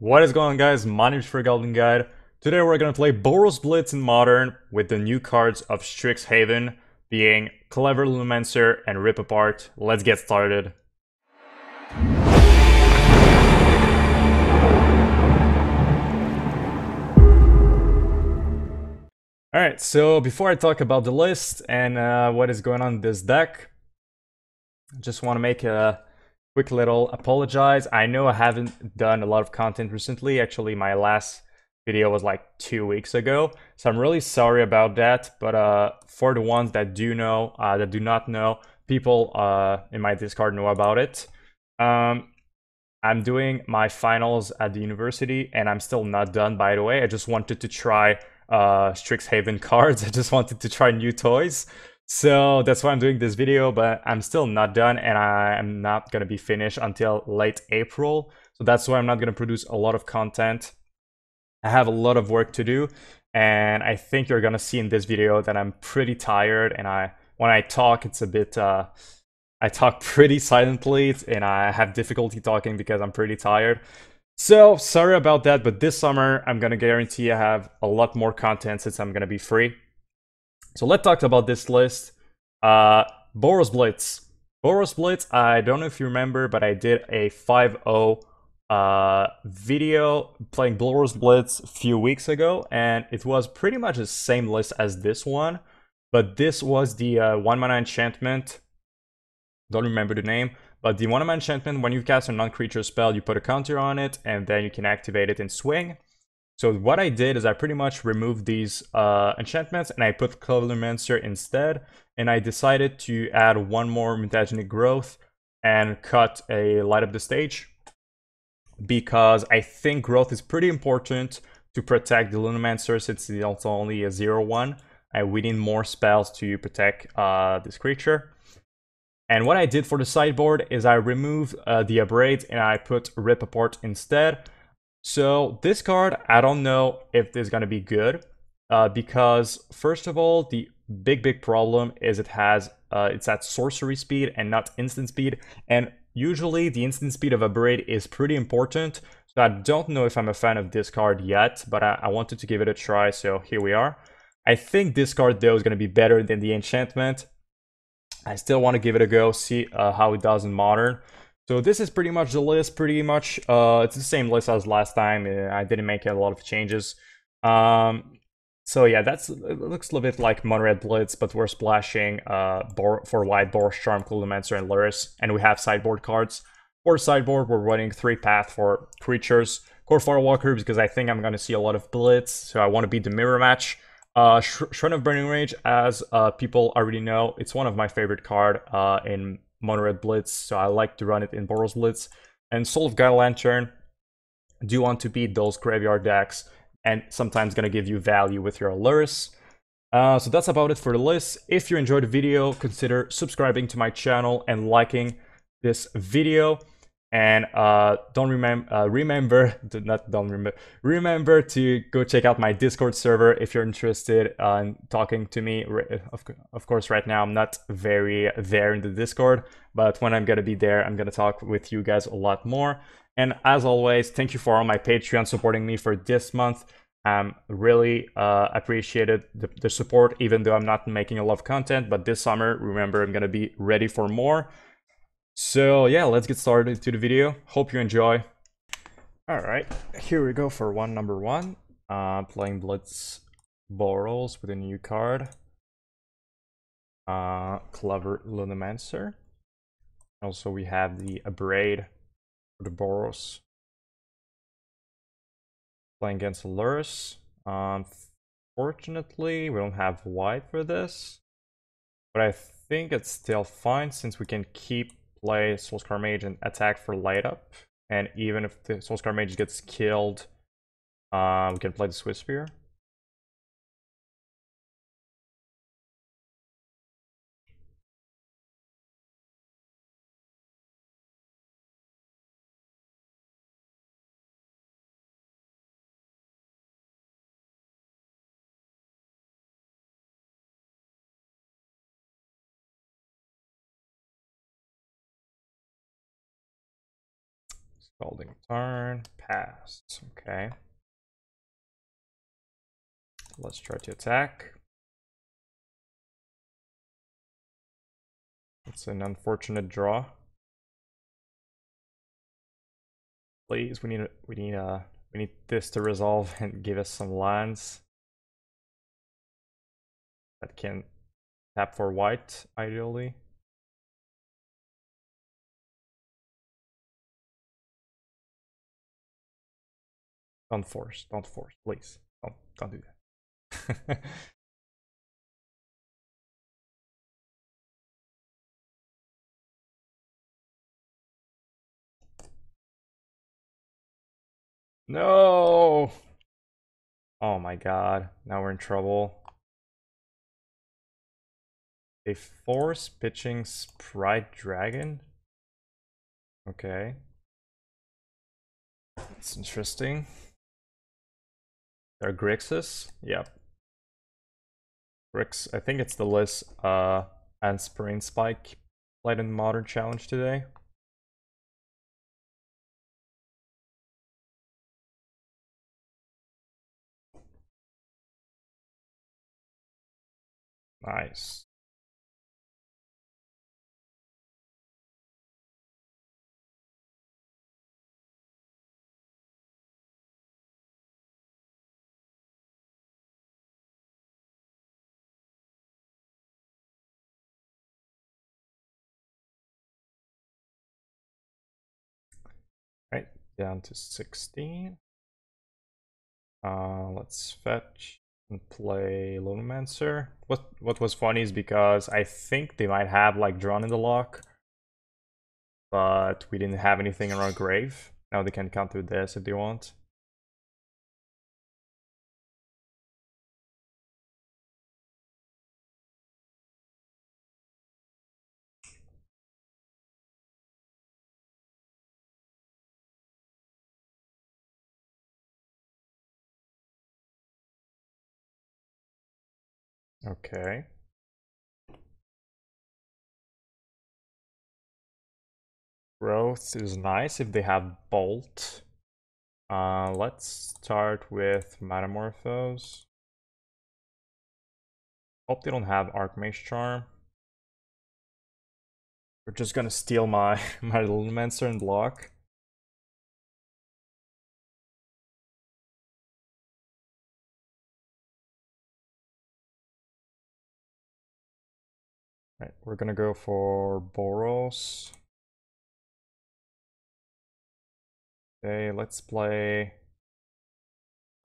What is going on, guys? My name is ggforgoblinguide. Today we're gonna play Boros Blitz in Modern with the new cards of Strixhaven being Clever Lumimancer and Rip Apart. Let's get started. Alright, so before I talk about the list and what is going on in this deck, I just want to make a quick little apologize. I know I haven't done a lot of content recently. Actually, my last video was like 2 weeks ago, so I'm really sorry about that. But for the ones that do know, that do not know, people in my Discord know about it. I'm doing my finals at the university, and I'm still not done, by the way. I just wanted to try Strixhaven cards. I just wanted to try new toys. So that's why I'm doing this video, but I'm still not done, and I'm not going to be finished until late April. So that's why I'm not going to produce a lot of content. I have a lot of work to do, and I think you're going to see in this video that I'm pretty tired, and when I talk, it's a bit... I talk pretty silently, and I have difficulty talking because I'm pretty tired. So, sorry about that, but this summer, I'm gonna guarantee I have a lot more content since I'm gonna be free. So let's talk about this list. Boros Blitz. Boros Blitz, I don't know if you remember, but I did a 5-0 video playing Boros Blitz a few weeks ago, and it was pretty much the same list as this one, but this was the 1-mana enchantment. Don't remember the name, but the 1-mana enchantment, when you cast a non-creature spell, you put a counter on it, and then you can activate it in swing. So what I did is I pretty much removed these enchantments, and I put Clever Lumimancer instead, and I decided to add one more Mutagenic Growth and cut a Light Up the Stage, because I think Growth is pretty important to protect the Lumimancer since it's only a 0-1, and we need more spells to protect this creature. And what I did for the sideboard is I removed the Abbot and I put Rip Apart instead. So this card, I don't know if this is going to be good because first of all, the big problem is it's at sorcery speed and not instant speed. And usually the instant speed of Abbot is pretty important. So I don't know if I'm a fan of this card yet, but I wanted to give it a try. So here we are. I think this card though is going to be better than the enchantment. I still want to give it a go, see how it does in Modern. So this is pretty much the list, pretty much. It's the same list as last time. I didn't make a lot of changes. So yeah, it looks a little bit like Monastery Blitz, but we're splashing for white Boros Charm, Lumimancer, and Lurrus, and we have sideboard cards. For sideboard, we're running 3 path for creatures. Kor Firewalker, because I think I'm going to see a lot of Blitz, so I want to beat the mirror match. Shrine of Burning Rage, as people already know, it's one of my favorite card in Monastery Blitz, so I like to run it in Boros Blitz. And Soul of Gaia Lantern, do you want to beat those graveyard decks, and sometimes gonna give you value with your Lurrus. So that's about it for the list. If you enjoyed the video, consider subscribing to my channel and liking this video. And remember to go check out my Discord server if you're interested in talking to me. Of course, right now I'm not very there in the Discord, but when I'm gonna be there, I'm gonna talk with you guys a lot more. And as always, thank you for all my Patreon supporting me for this month. Really appreciated the support, even though I'm not making a lot of content. But this summer, remember, I'm gonna be ready for more. So yeah, let's get started into the video. Hope you enjoy. Alright, here we go for number one. Playing Blitz Boros with a new card. Clever Lumimancer. Also we have the Abbot for the Boros. Playing against Lurrus. Unfortunately, we don't have white for this. But I think it's still fine since we can play Soul-Scar Mage and attack for light up, and even if the Soul-Scar Mage gets killed, we can play the Swiftspear. Scalding Tarn, passed. Okay. Let's try to attack. It's an unfortunate draw. Please, we need this to resolve and give us some lands that can tap for white, ideally. Don't force, please. Don't do that. No! Oh my god, now we're in trouble. A force pitching Sprite Dragon? Okay. That's interesting. There are Grixis? Yep. Grix, I think it's the list and Spring Spike played in Modern Challenge today. Nice. Right, down to 16. Let's fetch and play Lumimancer. What was funny is because I think they might have like drawn in the lock, but we didn't have anything in our grave. Now they can counter this if they want. Okay. Growth is nice if they have Bolt. Let's start with Manamorphose. Hope they don't have Archmage Charm. We're just gonna steal my my Lumimancer and block. Right, we're gonna go for Boros. Okay, let's play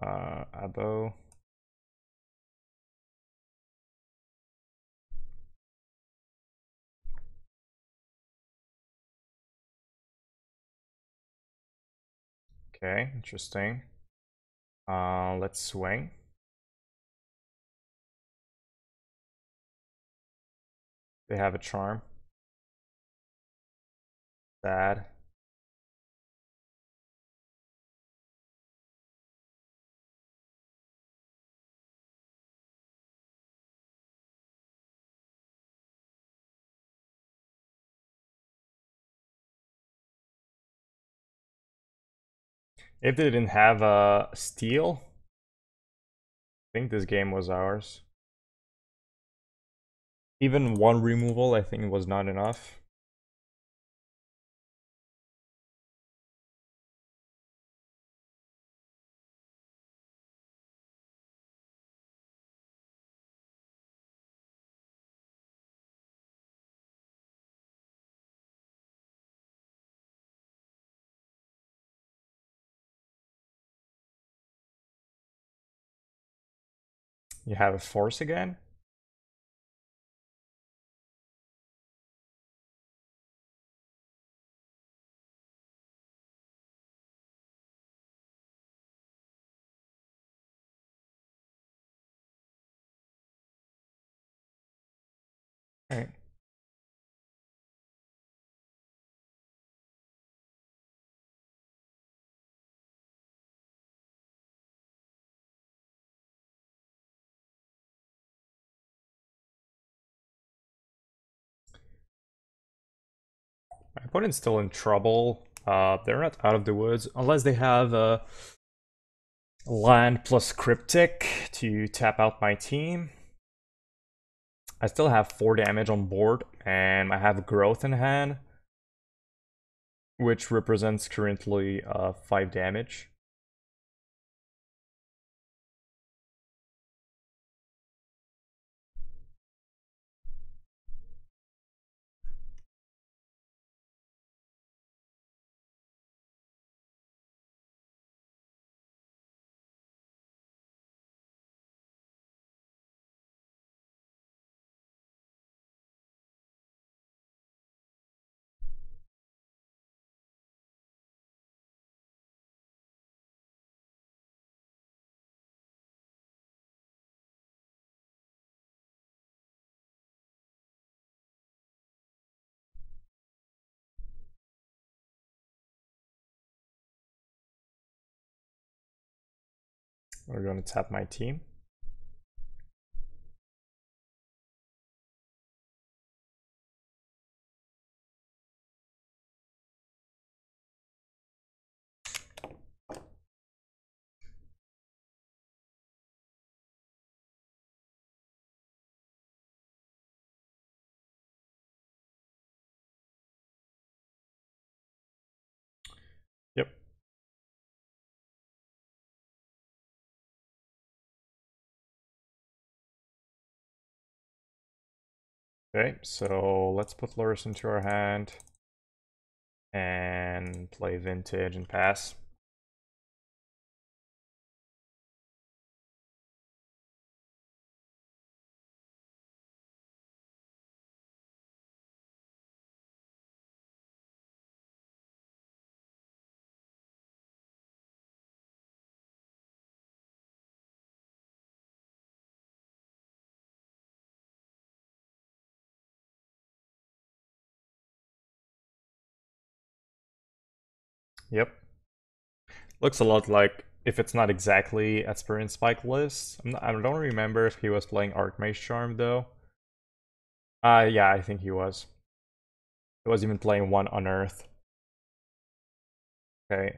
Abbot. Okay, interesting. Let's swing. They have a charm. Bad. If they didn't have a steal, I think this game was ours. Even one removal, I think, was not enough. You have a force again? Alright. My opponent's still in trouble. They're not out of the woods unless they have land plus Cryptic to tap out my team. I still have 4 damage on board, and I have Growth in hand, which represents currently 5 damage. We're going to tap my team. Yep. Okay, so let's put Lurrus into our hand and play Vintage and pass. Yep. Looks a lot like, if it's not exactly as per in Spike list. I don't remember if he was playing Archmage Charm though. Yeah, I think he was. He was even playing 1 Unearth. Okay,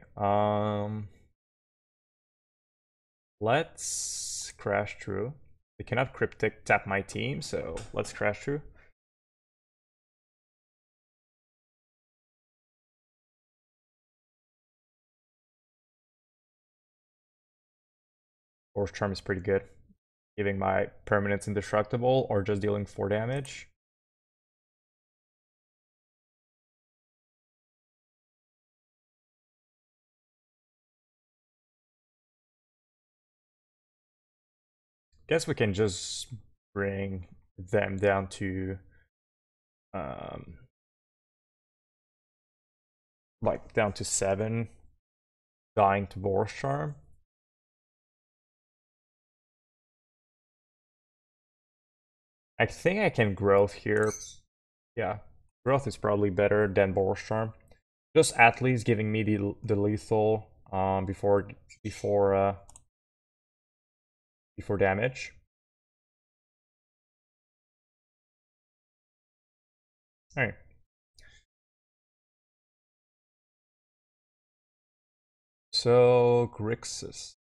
let's crash through. They cannot Cryptic tap my team, so let's crash through. Boros Charm is pretty good, giving my permanents indestructible or just dealing 4 damage. Guess we can just bring them down to like down to 7, dying to Boros Charm. I think I can Growth here. Yeah, Growth is probably better than Boros Charm. Just at least giving me the lethal before damage. Alright. So Grixis.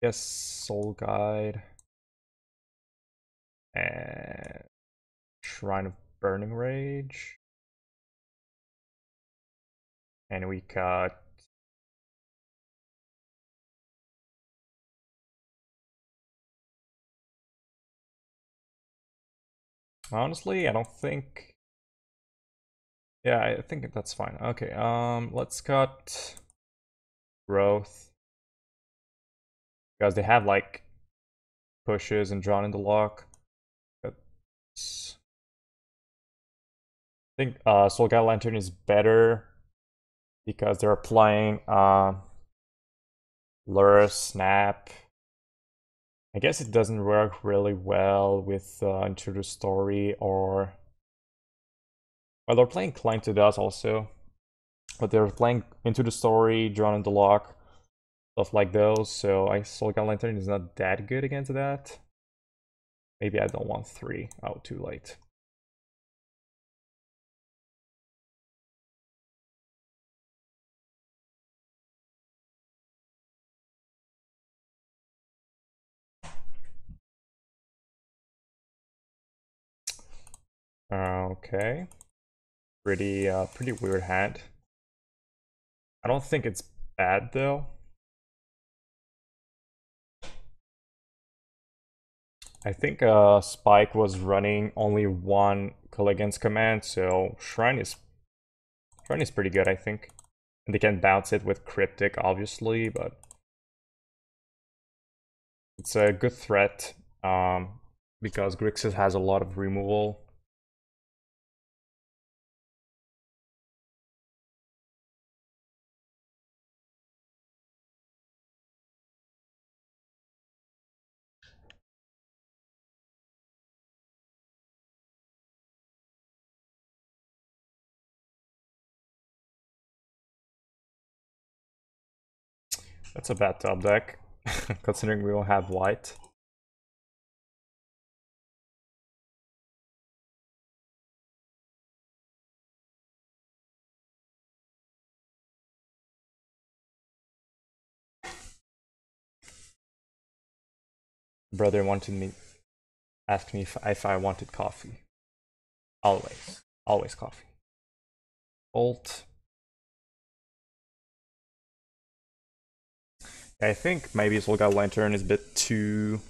Yes, Soul Guide. And Shrine of Burning Rage. And we got honestly, I don't think. Yeah, I think that's fine. Okay, let's cut Growth. Because they have like pushes and drawn in the lock. That's... I think Soul Guide Lantern is better because they're playing Lurrus, Snap. I guess it doesn't work really well with Into the Story or... Well, they're playing Climb to Dust also. But they're playing Into the Story, Drawn in the Lock, stuff like those. So Soul Guide Lantern is not that good against that. Maybe I don't want 3. Oh, too late. Okay. Pretty weird hand. I don't think it's bad though. I think Spike was running only one Colligan's command, so Shrine is pretty good, I think. And they can bounce it with Cryptic, obviously, but it's a good threat because Grixis has a lot of removal. That's a bad top deck, considering we don't have white. Brother wanted me, asked me if I wanted coffee. Always coffee. Bolt. I think maybe Soul-Scar Lantern is a bit too,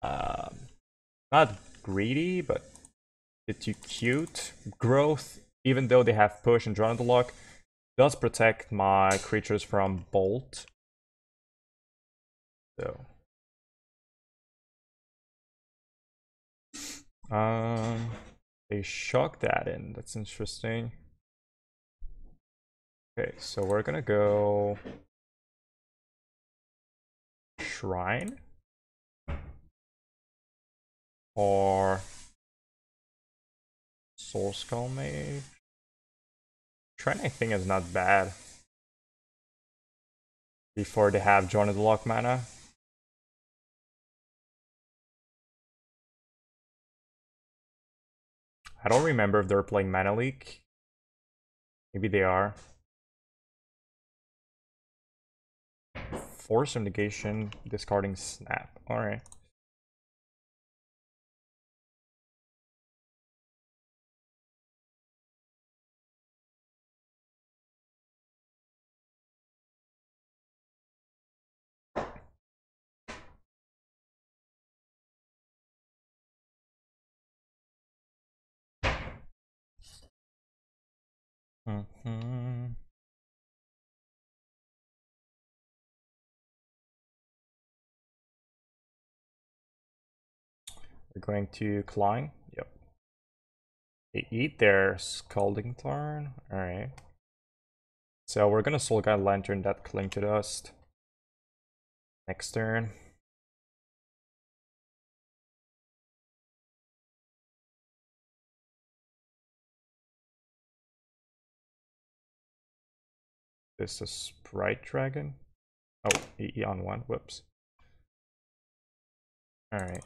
not greedy, but a bit too cute. Growth, even though they have push and draw on the lock, does protect my creatures from Bolt. So, they shock that in. That's interesting. Okay, so we're gonna go Shrine or Soul-Scar Mage. Shrine, I think, is not bad. Before they have Join the Lock mana. I don't remember if they're playing Mana Leak. Maybe they are. Force of Negation, discarding Snap. Alright. Mm-hmm. We're going to Climb. Yep. They eat their Scalding Tarn. Alright. So we're gonna Soul-Scar Lantern that Cling to Dust. Next turn. This is Sprite Dragon. Oh, EE on one. Whoops. Alright.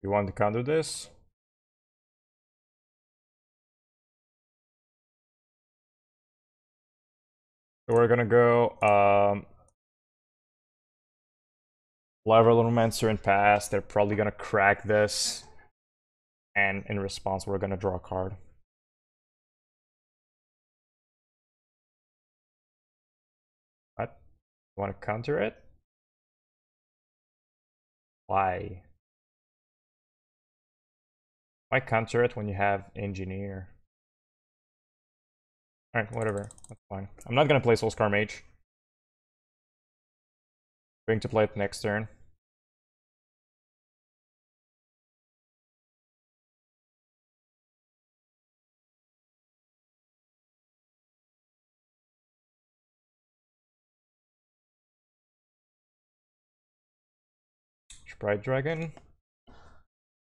You want to counter this? So we're gonna go Clever Lumimancer and pass. They're probably gonna crack this. And in response, we're gonna draw a card. What? You wanna counter it? Why? Why counter it when you have Engineer? Alright, whatever. That's fine. I'm not gonna play Soul-Scar Mage. Going to play it next turn. Sprite Dragon.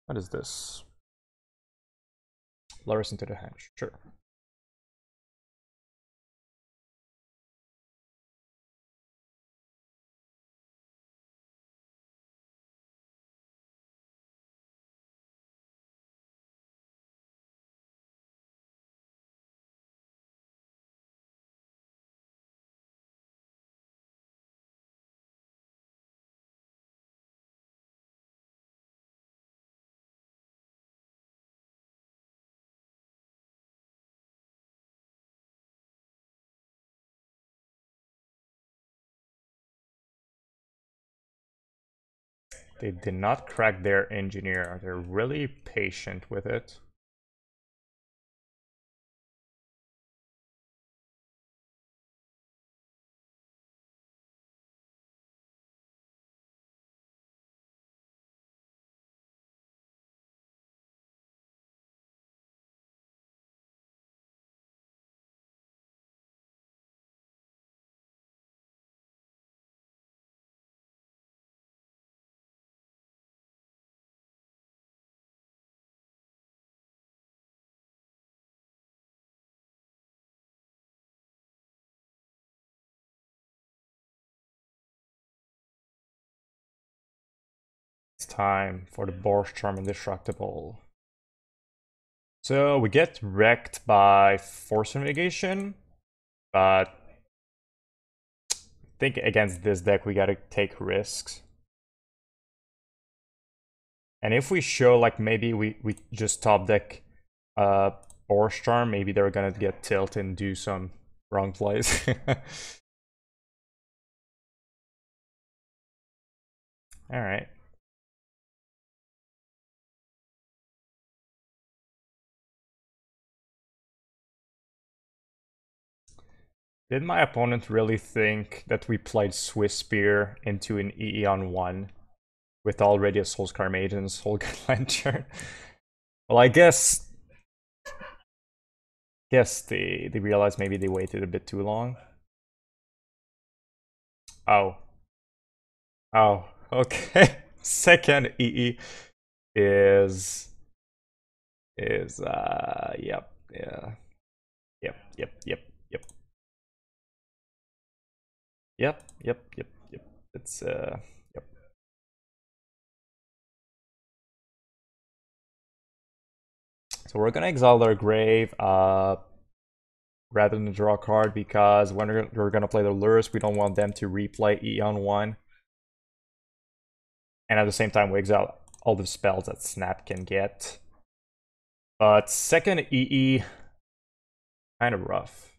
What is this? Lurrus into the hand. Sure. They did not crack their engineer. They're really patient with it. It's time for the Boros Charm Indestructible. So we get wrecked by Force Negation, but I think against this deck we gotta take risks. And if we show like maybe we just top deck Boros Charm, maybe they're gonna get tilted and do some wrong plays. Alright. Did my opponent really think that we played Swiftspear into an EE on 1 with already a Soul-Scar Mage and Soul-Scar Lantern? Well, I guess they realized maybe they waited a bit too long. Oh. Oh, okay. Second EE is yep, yeah. Yep. Yep. It's yep. So we're gonna exile their grave rather than draw a card, because when we're gonna play the Lurrus, we don't want them to replay E on 1. And at the same time we exile all the spells that Snap can get. But second EE, kind of rough.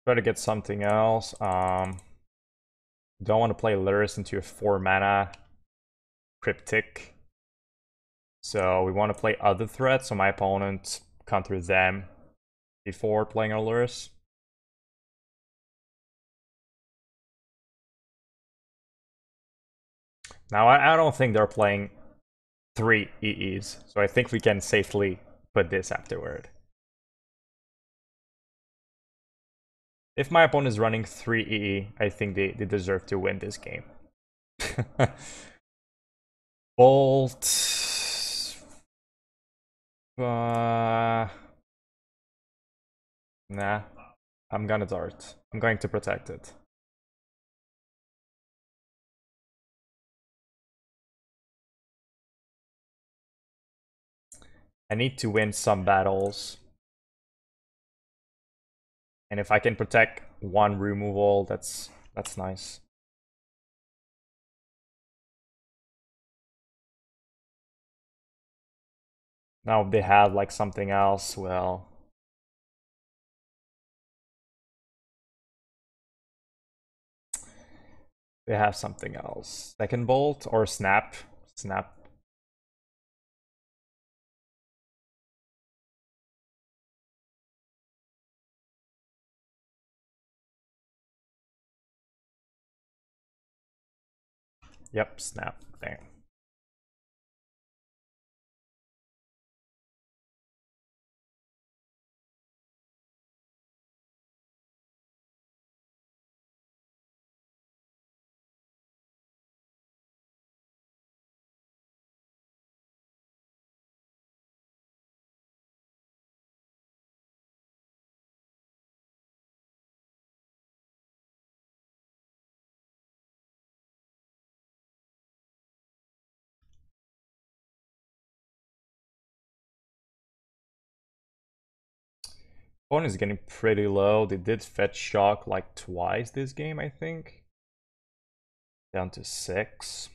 Try to get something else. Don't want to play Lurrus into a 4 mana Cryptic. So we want to play other threats, so my opponent counter them before playing our Lurrus. Now I don't think they're playing 3 EEs, so I think we can safely put this afterward. If my opponent is running 3 EE, I think they deserve to win this game. Bolt. Nah. I'm gonna dart. I'm going to protect it. I need to win some battles. And if I can protect one removal, that's nice. Now if they have like something else, well, they have something else. Second bolt or snap. Snap. Yep, snap. Dang. Opponent is getting pretty low. They did fetch shock like twice this game, I think. Down to 6.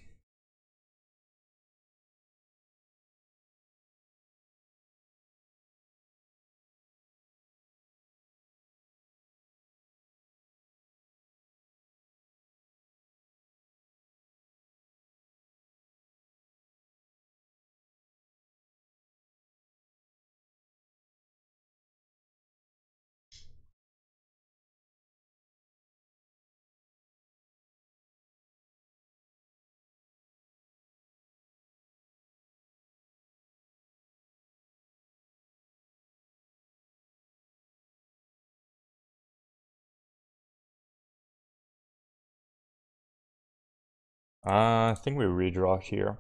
I think we redraw here.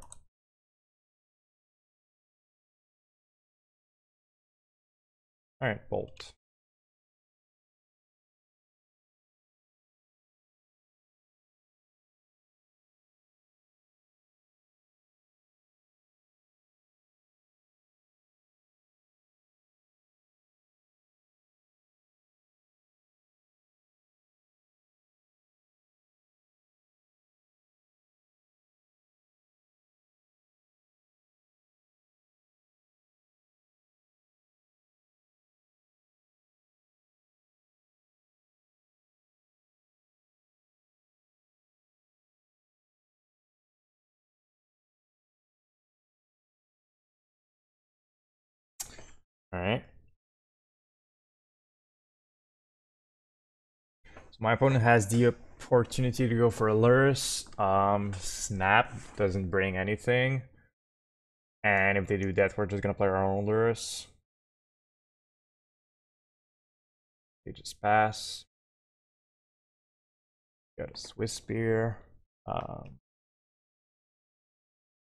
Alright, bolt. Alright. So my opponent has the opportunity to go for a Lurrus. Snap doesn't bring anything. And if they do that, we're just gonna play our own Lurrus. They just pass. Got a Swiftspear.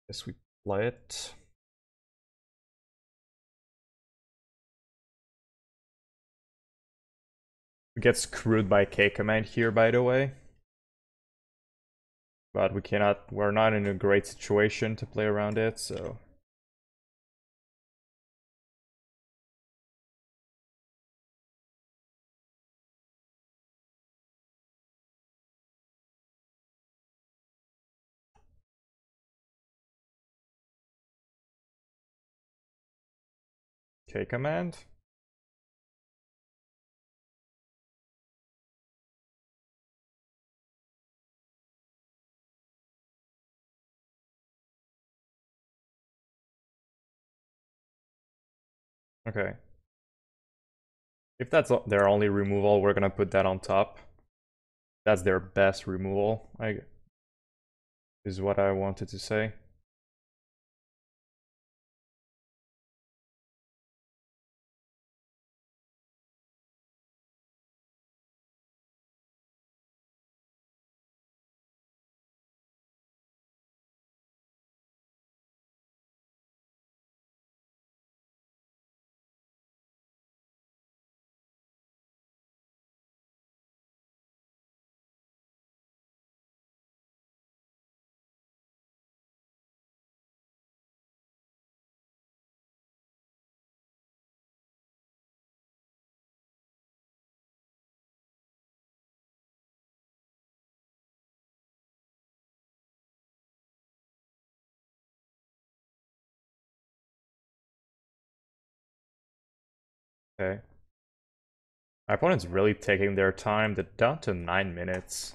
Guess we play it. We get screwed by K command here, by the way. But we're not in a great situation to play around it, so. K command. Okay. If that's their only removal, we're gonna put that on top. That's their best removal, is what I wanted to say. Okay. My opponent's really taking their time. They're down to 9 minutes.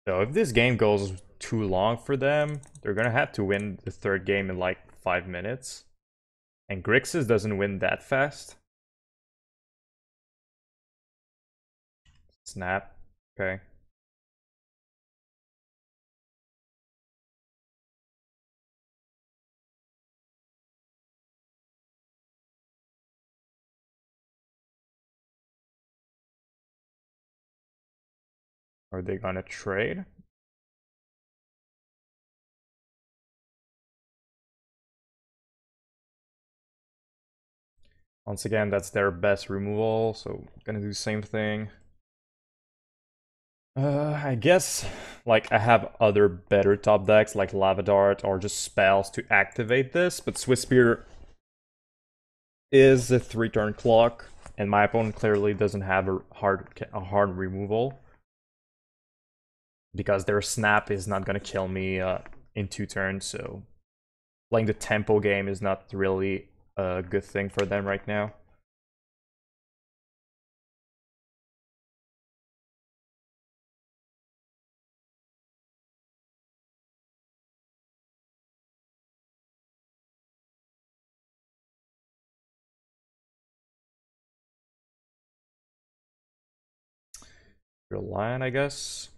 So if this game goes too long for them, they're gonna have to win the third game in like 5 minutes. And Grixis doesn't win that fast. Snap. Okay. Are they gonna trade? Once again, that's their best removal, so gonna do the same thing. I guess, like, I have other better top decks, like Lava Dart, or just spells to activate this, but Swiftspear is a 3-turn clock, and my opponent clearly doesn't have a hard removal, because their snap is not gonna kill me in 2 turns, so playing the tempo game is not really a good thing for them right now. Your line, I guess.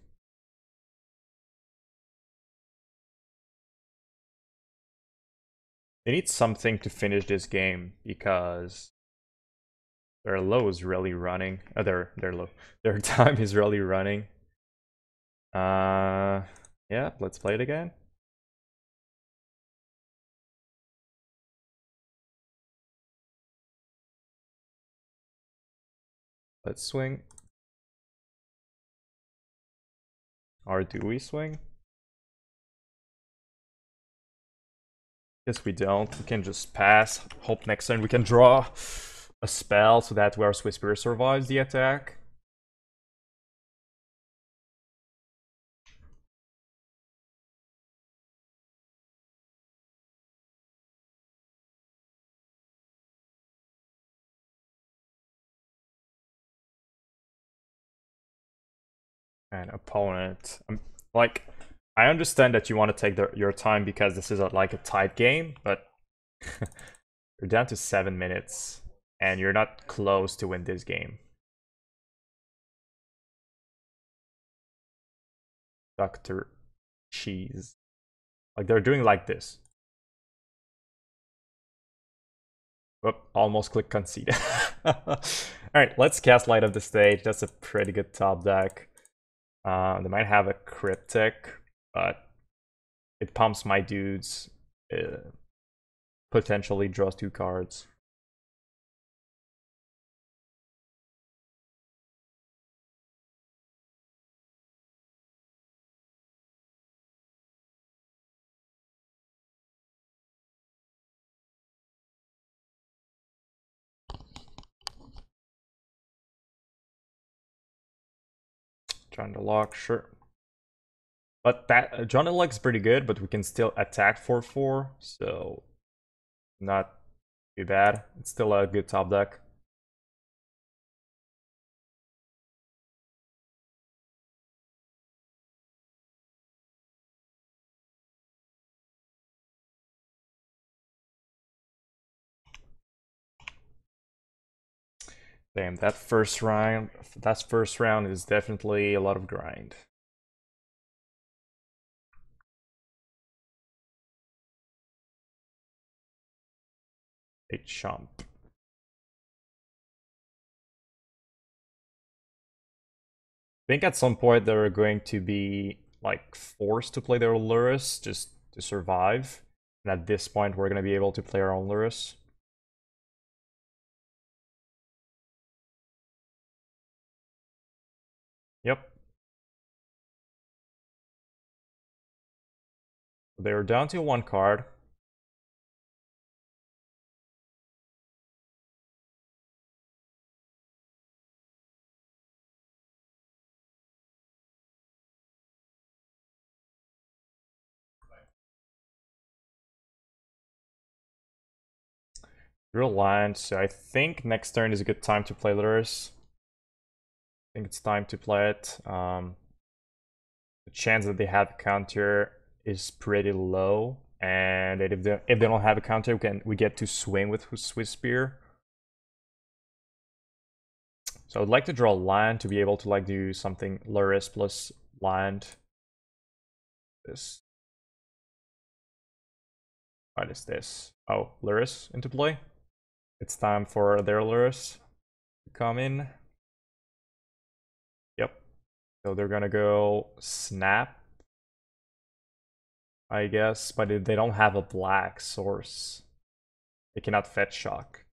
They need something to finish this game because their low is really running. Their low. Their time is really running. Yeah, let's play it again. Let's swing. Or do we swing? Guess we don't. We can just pass. Hope next turn we can draw a spell so that our Swiftspear survives the attack. And opponent. Like, I understand that you want to take your time because this is like a tight game, but you're down to 7 minutes and you're not close to win this game. Dr. Cheese. Like, they're doing like this. Whoop, almost click concede. Alright, let's cast Light of the Stage. That's a pretty good top deck. They might have a Cryptic, but it pumps my dudes. Potentially draws 2 cards. Trying to lock, sure. But that John the Luck's pretty good, but we can still attack for 4, so not too bad. It's still a good top deck. Damn, that first round is definitely a lot of grind. A chump. I think at some point they're going to be like forced to play their Lurrus just to survive. And at this point we're gonna be able to play our own Lurrus. Yep. They're down to 1 card. Real land, so I think next turn is a good time to play Lurrus. I think it's time to play it. The chance that they have a counter is pretty low, and if they don't have a counter, we get to swing with Swiftspear. So I'd like to draw land to be able to like do something Lurrus plus land. This. What is this? Oh, Lurrus into play. It's time for their Lurrus to come in. Yep. So they're gonna go snap, I guess, but they don't have a black source. They cannot fetch shock.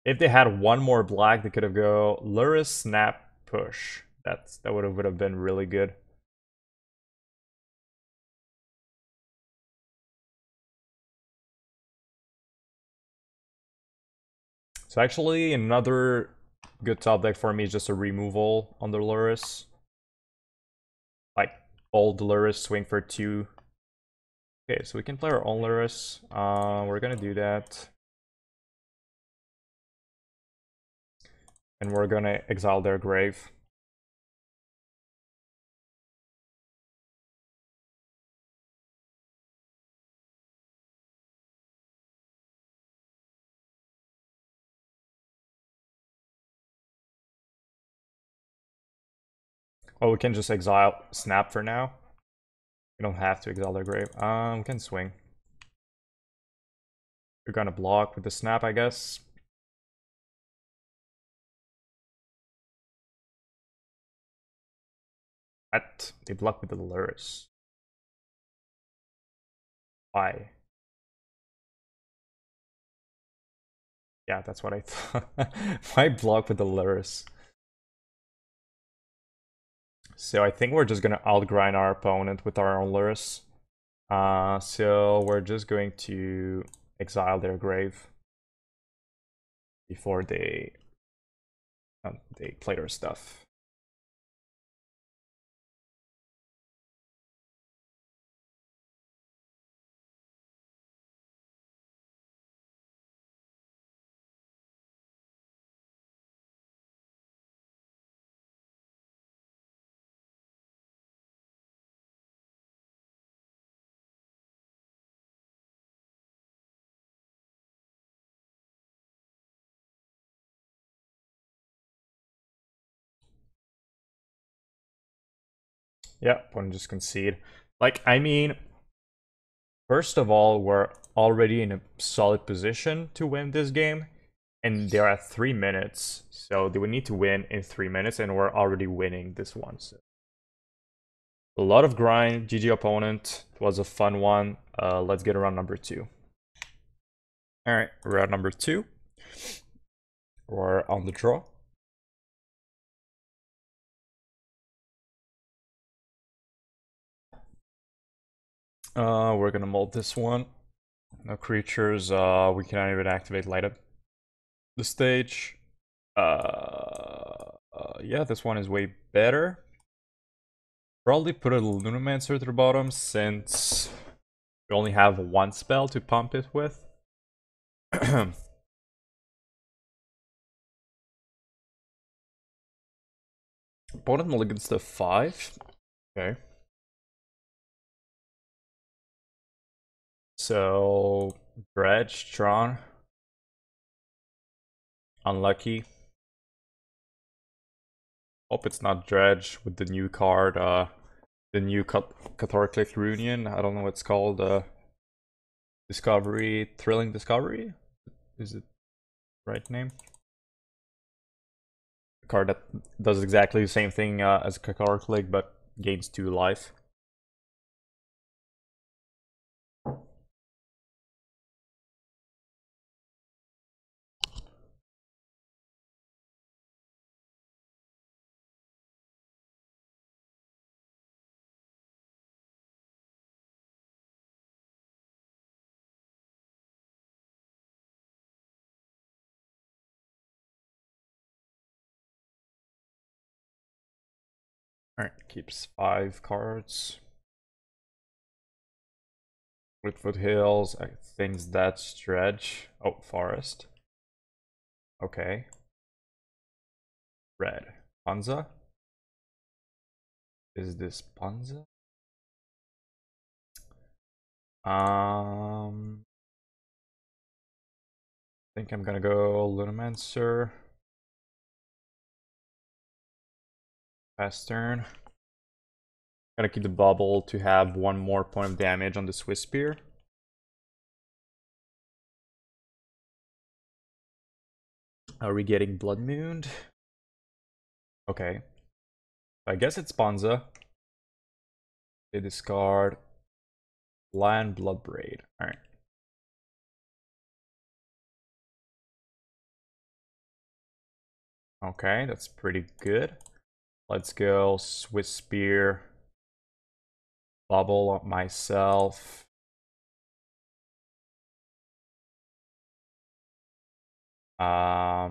If they had 1 more black, they could have go Lurrus, snap, push. That would have been really good. So actually, another good top deck for me is just a removal on the Lurrus. Like, old Lurrus, swing for 2. Okay, so we can play our own Lurrus. We're gonna do that. And we're gonna exile their grave. Oh, we can just exile Snap for now. We don't have to exile their grave. We can swing. We're gonna block with the Snap, I guess. They block with the Lurrus. Why? Yeah, that's what I thought. Why block with the Lurrus? So I think we're just gonna outgrind our opponent with our own Lurrus. So we're just going to exile their grave before they play their stuff. Yeah, opponent just concede. Like, I mean, first of all, we're already in a solid position to win this game, and they're at 3 minutes, so they would need to win in 3 minutes, and we're already winning this one. So. A lot of grind, GG opponent. It was a fun one. Let's get around number 2. Alright, round number 2. We're on the draw. We're gonna mold this one. No creatures. We cannot even activate light up the stage. Yeah, this one is way better. Probably put a Lumimancer to the bottom since we only have one spell to pump it with. Opponent mulligans to 5. Okay. So, Dredge, drawn. Unlucky. Hope it's not Dredge with the new card, the new Cathartic Reunion. I don't know what it's called. Discovery, Thrilling Discovery? Is it the right name? A card that does exactly the same thing as Cathartic, but gains 2 life. Alright, keeps 5 cards. With Foothills, I think that's Dredge. Oh, Forest. Okay. Red. Panza? Is this Panza? I think I'm gonna go Lumimancer. Fast turn. Gotta keep the Bauble to have 1 more point of damage on the Swiftspear. Are we getting Blood Mooned? Okay. I guess it's Panza. They discard Lion Bloodbraid. Alright. Okay, that's pretty good. Let's go Swiftspear. Bauble on myself. Yeah,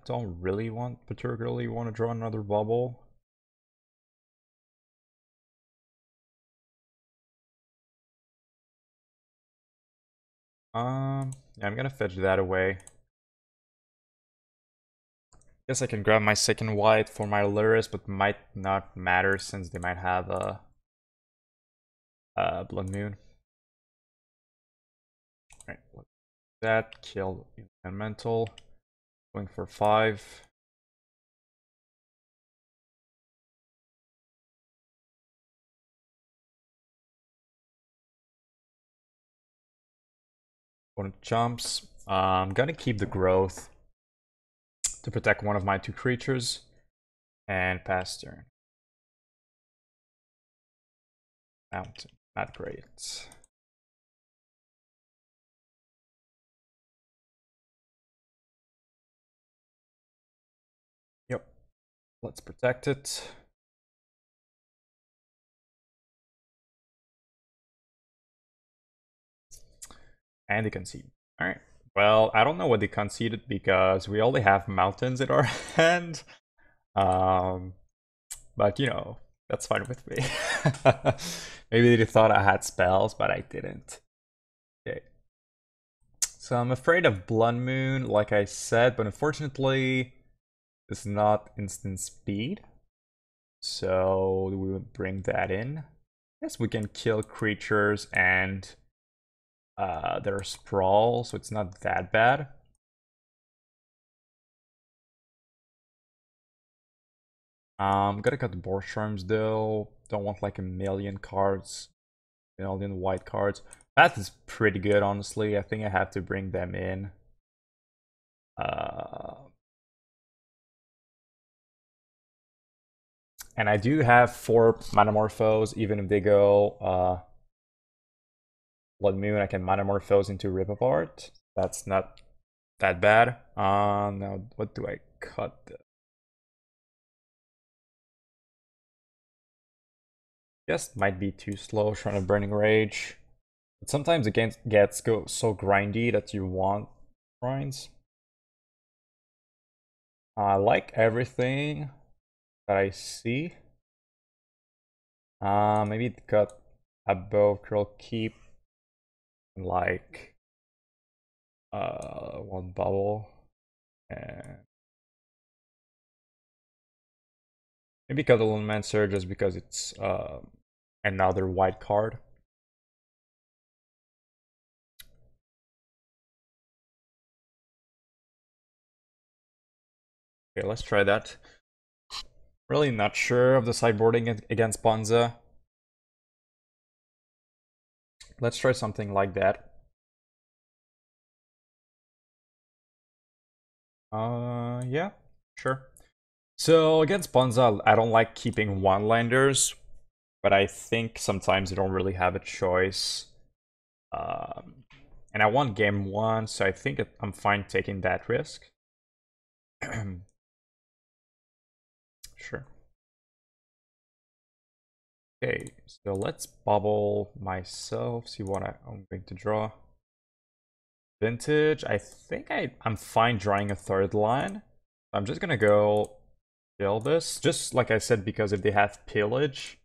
don't really particularly want to draw another bubble. Yeah, I'm gonna fetch that away. Guess I can grab my second white for my Lurrus, but might not matter since they might have a Blood Moon. Alright, that kill Elemental. Going for 5. Opponent jumps. I'm gonna keep the growth to protect one of my 2 creatures. And pass turn. Mountain. Not great. Yep. Let's protect it. And they concede. Alright. Well, I don't know what they conceded because we only have mountains in our hand. But you know, that's fine with me. Maybe they thought I had spells, but I didn't. Okay. So I'm afraid of Blood Moon, like I said, but unfortunately, it's not instant speed. So we would bring that in. Yes, we can kill creatures and their sprawl, so it's not that bad. Gotta cut the Boros Charms though. Don't want like a million cards, a million white cards. That is pretty good, honestly. I think I have to bring them in. And I do have 4 Manamorphose, even if they go Blood Moon, I can Manamorphose into Rip Apart. That's not that bad. Now what do I cut? Guess might be too slow, trying to Burning Rage. But sometimes it gets so grindy that you want grinds. I like everything that I see. Maybe cut above Keral Keep, like 1 bubble, and maybe cut the Lumimancer just because it's another white card. Okay, let's try that. Really not sure of the sideboarding against Bonza. Let's try something like that. Yeah, sure. So against Bonza, I don't like keeping one-landers, but I think sometimes you don't really have a choice. And I want game 1, so I think I'm fine taking that risk. Sure. Okay, so let's bubble myself, see what I'm going to draw. Vintage, I think I'm fine drawing a 3rd line. I'm just gonna go kill this, just like I said, because if they have pillage.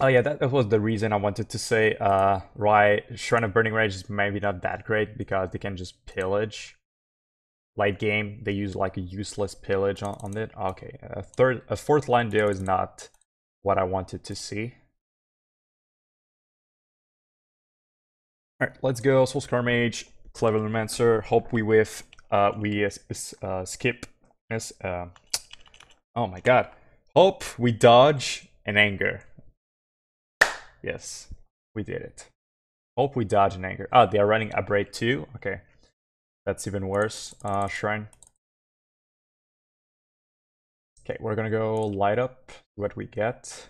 Oh yeah, that was the reason I wanted to say why Shrine of Burning Rage is maybe not that great, because they can just pillage. Late game, they use like a useless pillage on it. Okay, a 4th line though is not what I wanted to see. Alright, let's go. Soul-Scar Mage, Clever Lumimancer. Hope we whiff. We skip this. Oh my god. Hope we dodge an anger. Yes, we did it. Hope we dodge an anger. Ah, they are running a braid too. Okay, that's even worse. Shrine. Okay, we're gonna go light up. What we get.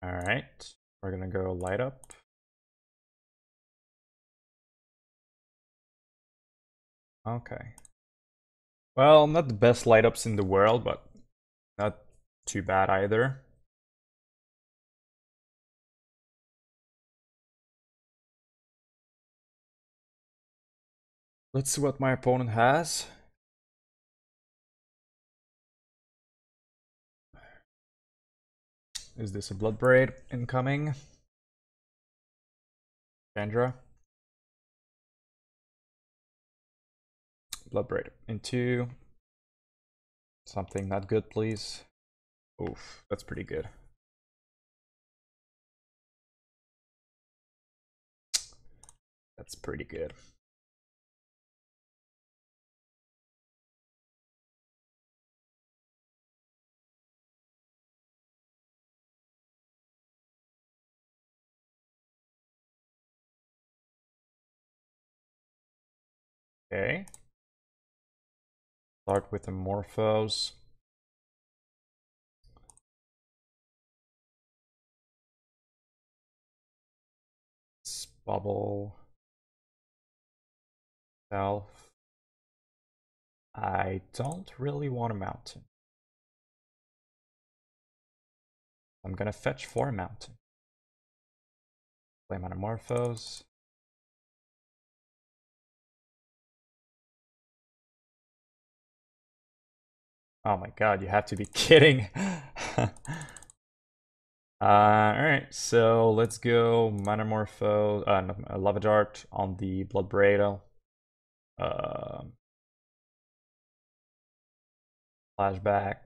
All right, we're gonna go light up. Okay. Well, not the best light ups in the world, but not too bad either. Let's see what my opponent has. Is this a Bloodbraid incoming? Chandra. Bloodbraid into something not good, please. Oof, that's pretty good. That's pretty good. Okay. Start with the Morphos. Bauble. Self. I don't really want a mountain. I'm gonna fetch for a mountain. Play Manamorphose. Oh my god, you have to be kidding. Alright, so let's go Manamorphose, no, Lava Dart on the Bloodbraid. Flashback.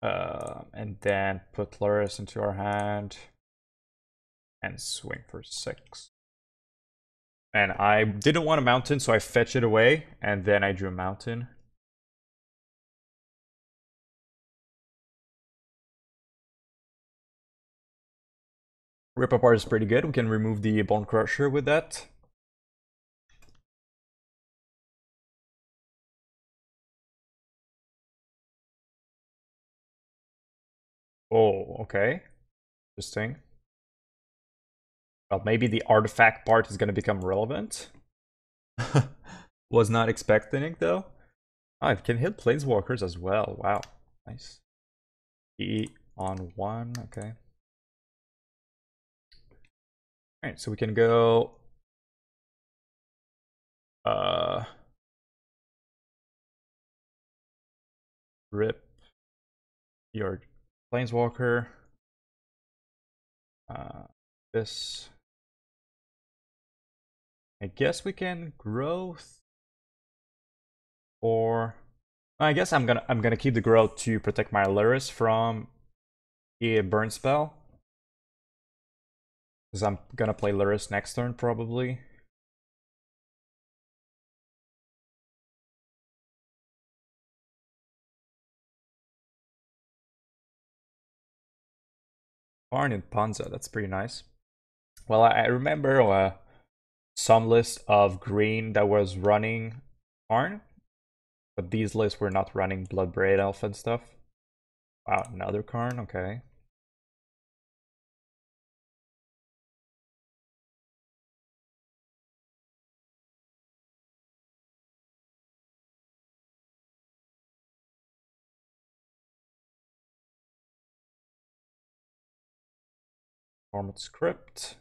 And then put Lurrus into our hand and swing for 6. And I didn't want a mountain, so I fetch it away, and then I drew a mountain. Rip Apart is pretty good. We can remove the Bone Crusher with that. Oh, okay. Interesting. Well, maybe the artifact part is going to become relevant. Was not expecting it, though. Oh, it can hit Planeswalkers as well. Wow. Nice. E on 1. Okay. Alright, so we can go... Rip your Planeswalker. This. I guess we can growth. Or I guess I'm gonna keep the growth to protect my Lurrus from the burn spell. Because I'm gonna play Lurrus next turn probably. Tarn and Panza, that's pretty nice. Well, I remember some list of green that was running Tarn, but these lists were not running Bloodbraid Elf and stuff. Wow, another Karn, okay. Format script.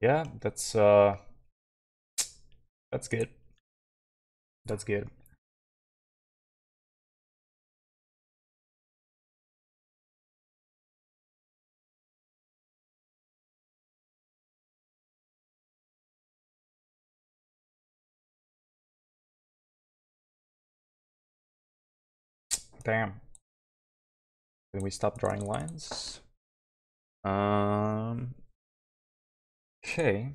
Yeah, that's good. That's good. Damn. Can we stop drawing lines? Okay.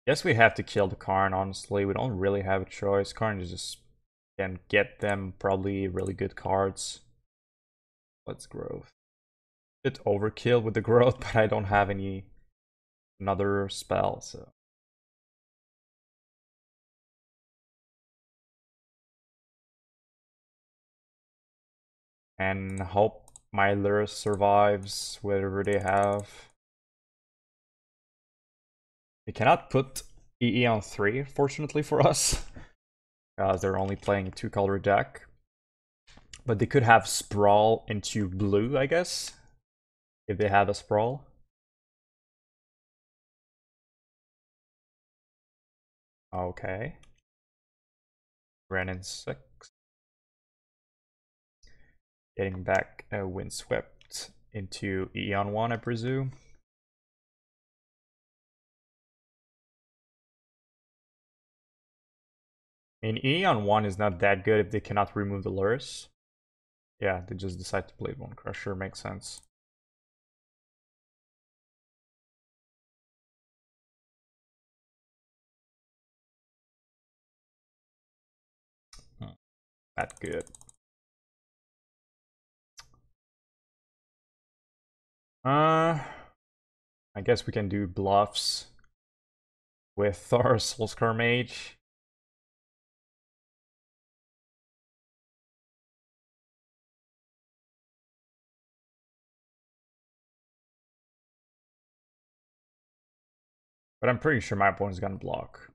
Guess we have to kill the Karn, honestly. We don't really have a choice. Karn just can get them probably really good cards. Let's growth. Bit overkill with the growth, but I don't have another spell, so. And hope my Lurrus survives whatever they have. They cannot put EE on 3, fortunately for us, because they're only playing a 2-color deck. But they could have Sprawl into blue, I guess, if they have a Sprawl. Okay. Ran in 6. Getting back a Windswept into EE on 1, I presume. And EE on 1 is not that good if they cannot remove the Lurrus. Yeah, they just decide to play Bone Crusher, makes sense. Not good. I guess we can do bluffs with our Soul-Scar Mage. But I'm pretty sure my opponent's gonna block.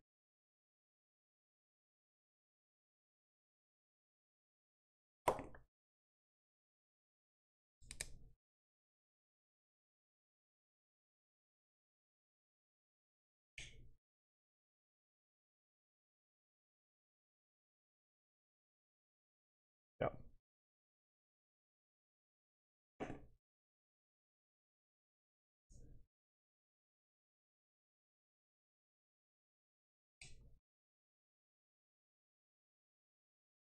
Yep.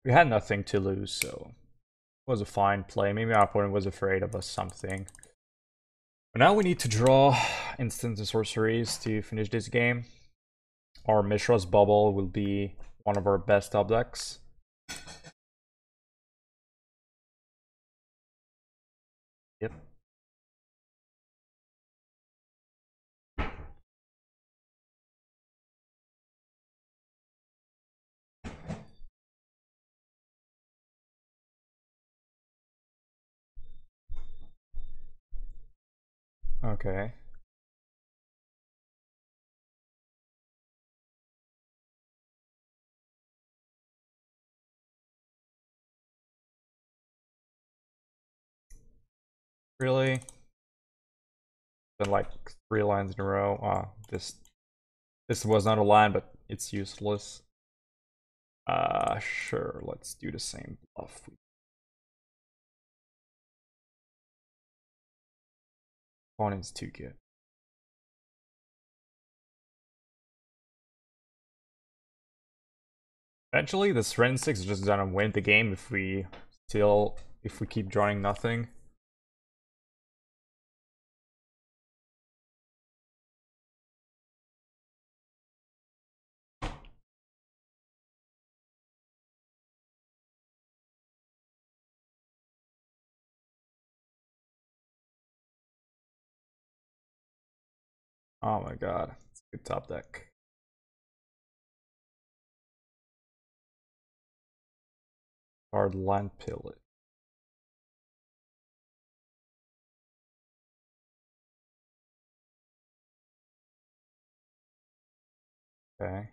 We had nothing to lose, so it was a fine play. Maybe our opponent was afraid of us something. But now we need to draw instants and sorceries to finish this game. Our Mishra's Bauble will be one of our best top decks. Yep. Okay. Really? Been like 3 lines in a row. This was not a line, but it's useless. Sure, let's do the same bluff. Opponent's too good. Eventually, this Ren 6 is just gonna win the game if we keep drawing nothing. Oh my god, it's a good top deck. Hard land pillage. Okay.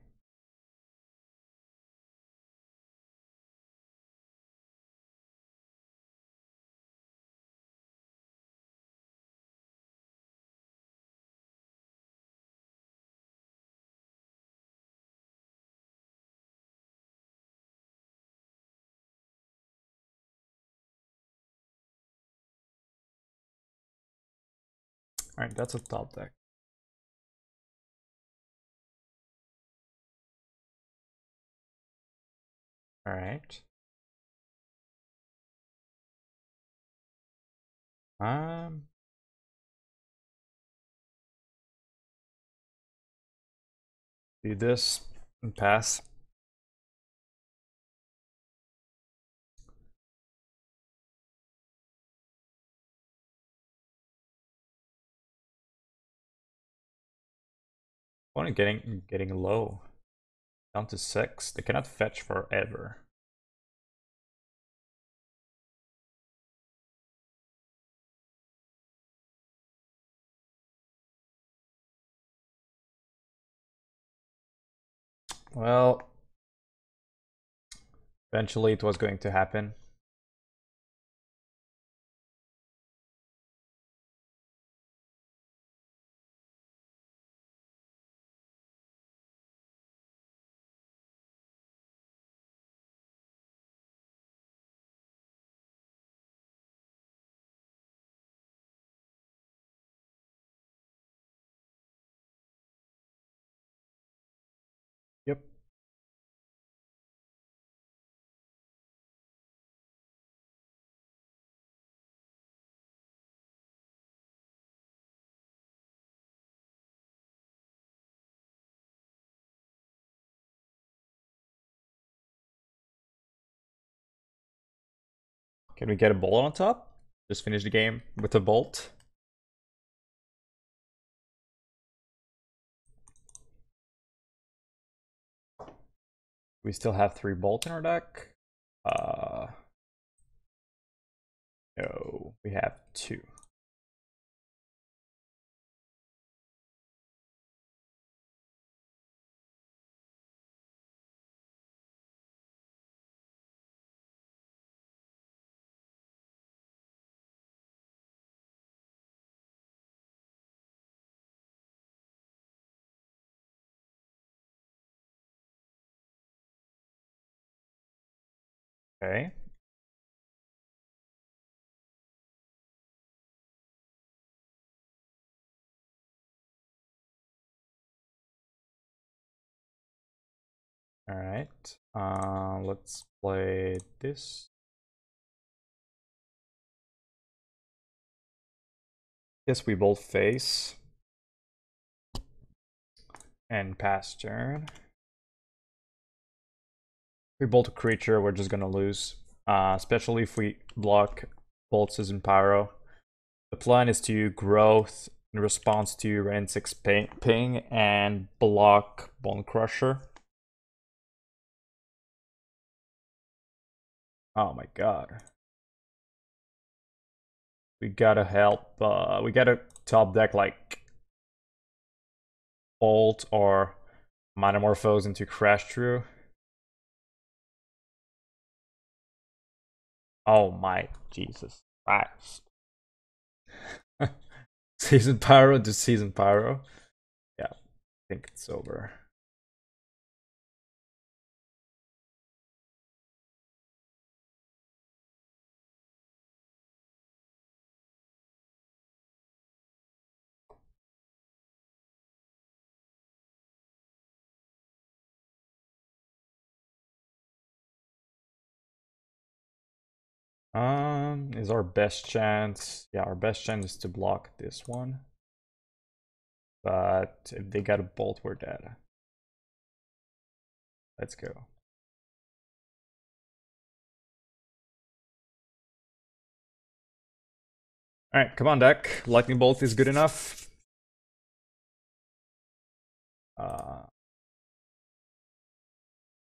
Alright, that's a top deck. Alright. Do this and pass. Opponent getting low. Down to 6. They cannot fetch forever. Well, eventually it was going to happen. Yep. Can we get a bolt on top? Just finish the game with a bolt. We still have 3 bolt in our deck. No, we have 2. Okay. All right. Let's play this. Guess we both face and pass turn. We bolt a creature, we're just gonna lose. Especially if we block Bolts and Pyro. The plan is to growth in response to Rain 6 ping and block Bone Crusher. Oh my god. We gotta help. We gotta top deck like Bolt or Manamorphose into Crash Through. Oh my Jesus Christ. Season Pyro to Season Pyro. Yeah, I think it's over. Is our best chance. Yeah, our best chance is to block this one. But if they got a bolt, we're dead. Let's go. Alright, come on, deck. Lightning Bolt is good enough.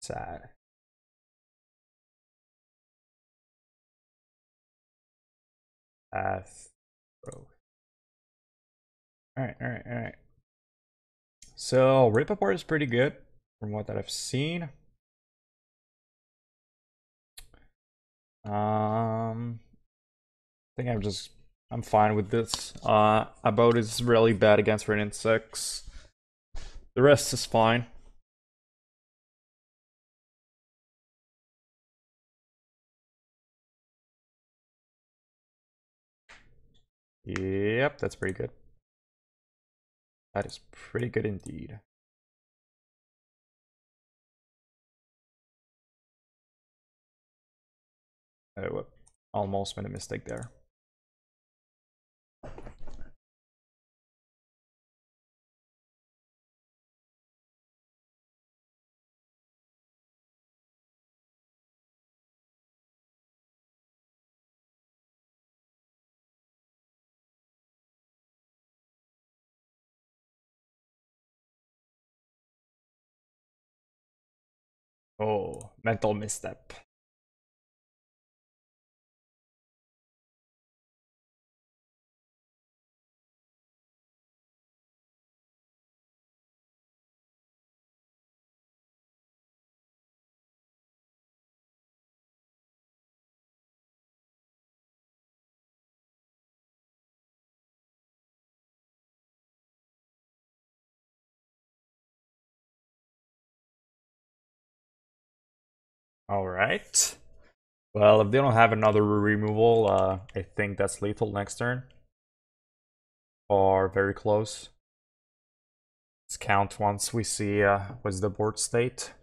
Sad. Path. Bro. Alright. So, Rip Apart is pretty good from what I've seen. I think I'm fine with this. Abbot is really bad against Rain 6. The rest is fine. Yep, that's pretty good. That is pretty good indeed. Oh, almost made a mistake there. Oh, mental misstep. Alright. Well, if they don't have another removal, I think that's lethal next turn. Or very close. Let's count once we see what's the board state.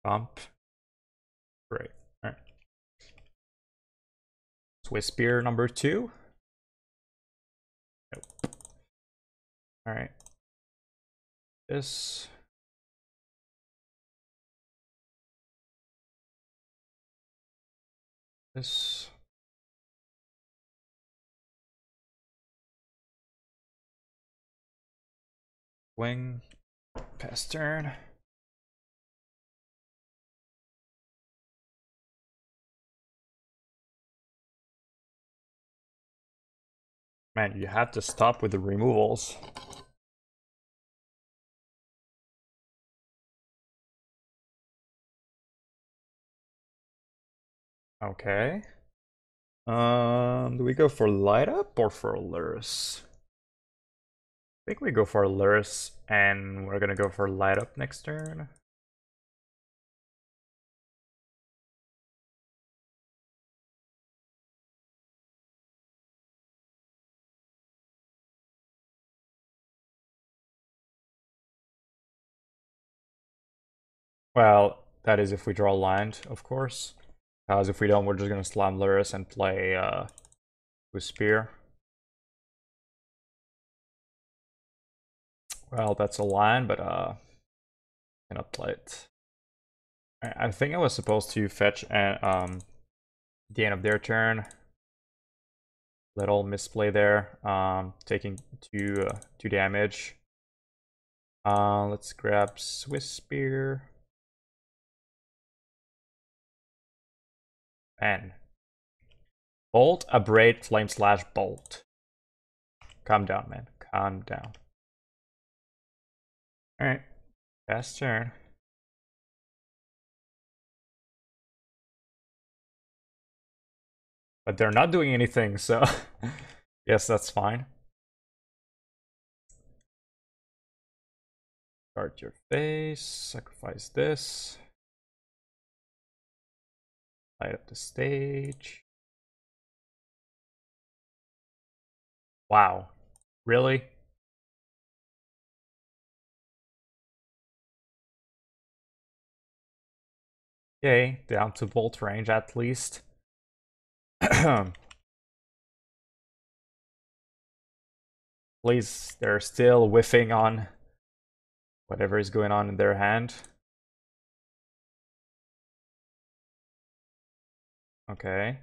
Bump. Great. Alright. Swiftspear number 2. Nope. Alright. This. This. Wing. Pass turn. Man, you have to stop with the removals. Okay. Do we go for light up or for Lurrus? I think we go for Lurrus, and we're gonna go for light up next turn. Well, that is if we draw land, of course. Because if we don't, we're just gonna slam Lurrus and play with Spear. Well, that's a line, but cannot play it. I think I was supposed to fetch at the end of their turn. Little misplay there. Taking two damage. Let's grab Swiftspear. And Bolt, Abrade, Flame Slash, Bolt. Calm down, man. Calm down. Alright. Fast turn. But they're not doing anything, so yes, that's fine. Guard your face. Sacrifice this. Light up the stage. Wow. Really? Okay, down to bolt range at least. Please, they're still whiffing on whatever is going on in their hand. Okay.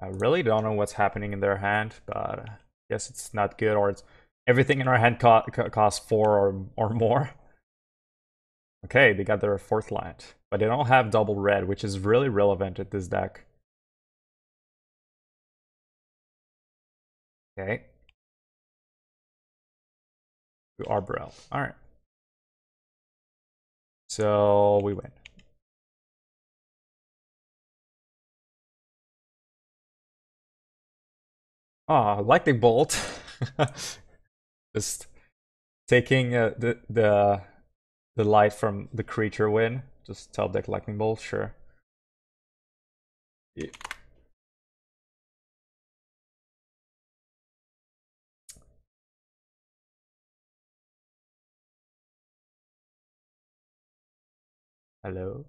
I really don't know what's happening in their hand, but I guess it's not good, or it's everything in our hand costs 4 or more. Okay, they got their 4th land, but they don't have double red, which is really relevant at this deck. Okay. To Arborel. Alright. So we win. Ah, lightning bolt. Just taking the light from the creature win. Just top deck lightning bolt, sure. Yeah. Hello.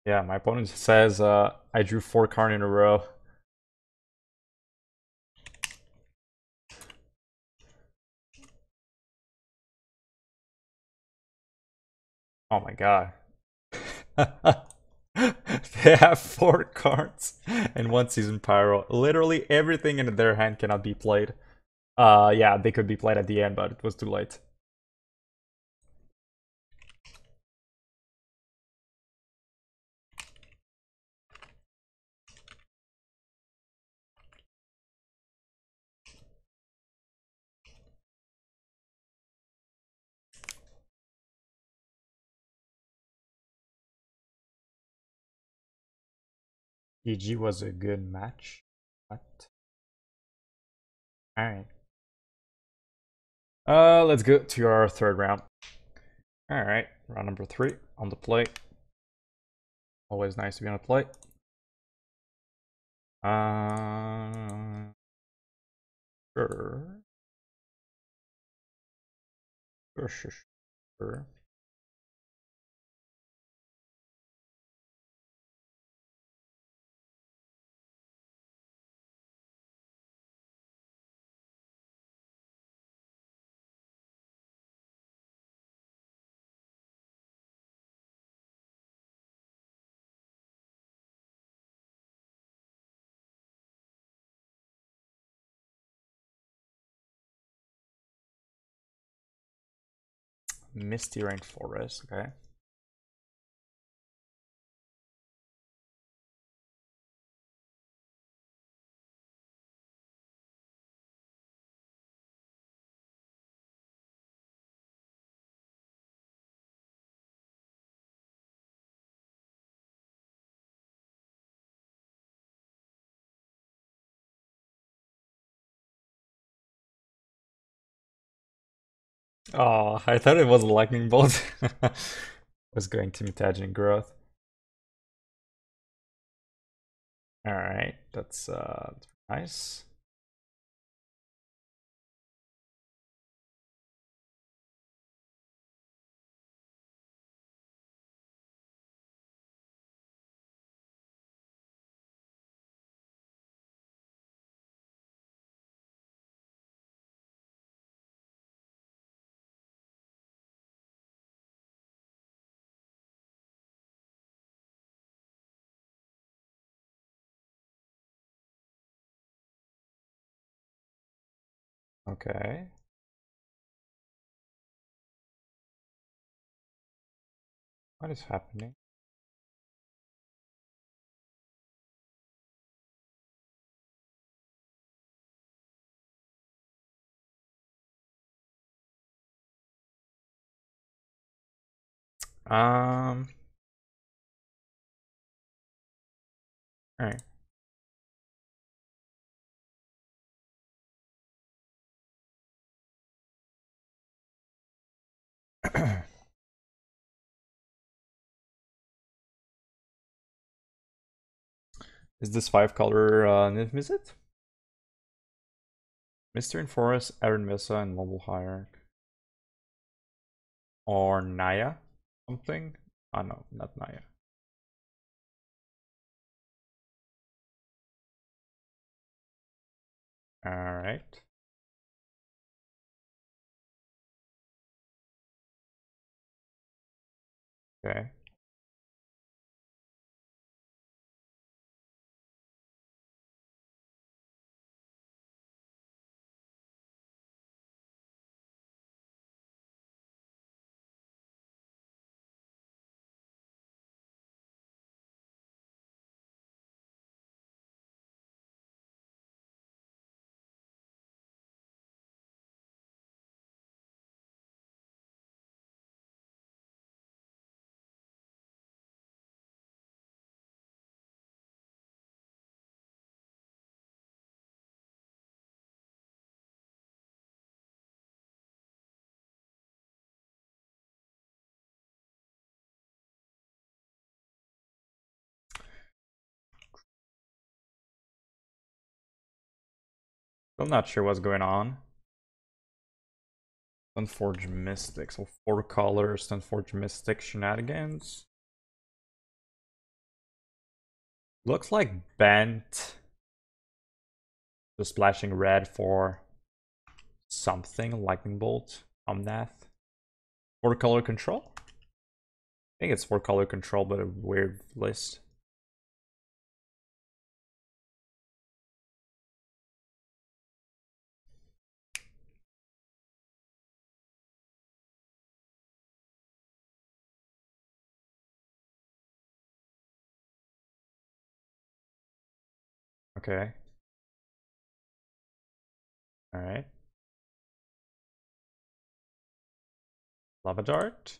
Yeah, my opponent says I drew 4 cards in a row. Oh my god. They have 4 cards and 1 Season Pyro. Literally everything in their hand cannot be played. Yeah, they could be played at the end, but it was too late. GG was a good match. What? Alright. Let's go to our third round. Alright, round number 3 on the plate. Always nice to be on the plate. Sure. Sure. Misty Rainforest, okay. Oh, I thought it was a lightning bolt. Was going to Mutagenic Growth. Alright, that's nice. Okay. What is happening? Alright. Is this 5-color Nymph Visit? Mystery Forest, Aaron Mesa, and Mobile Hierarch. Or Naya? Something? Oh no, not Naya. Alright. Okay. I'm not sure what's going on. Sunforged Mystic, so 4 colors, Sunforged Mystic shenanigans. Looks like bent. The splashing red for something, Lightning Bolt, Omnath. 4 color control? I think it's 4 color control, but a weird list. Okay. Alright. Lava Dart.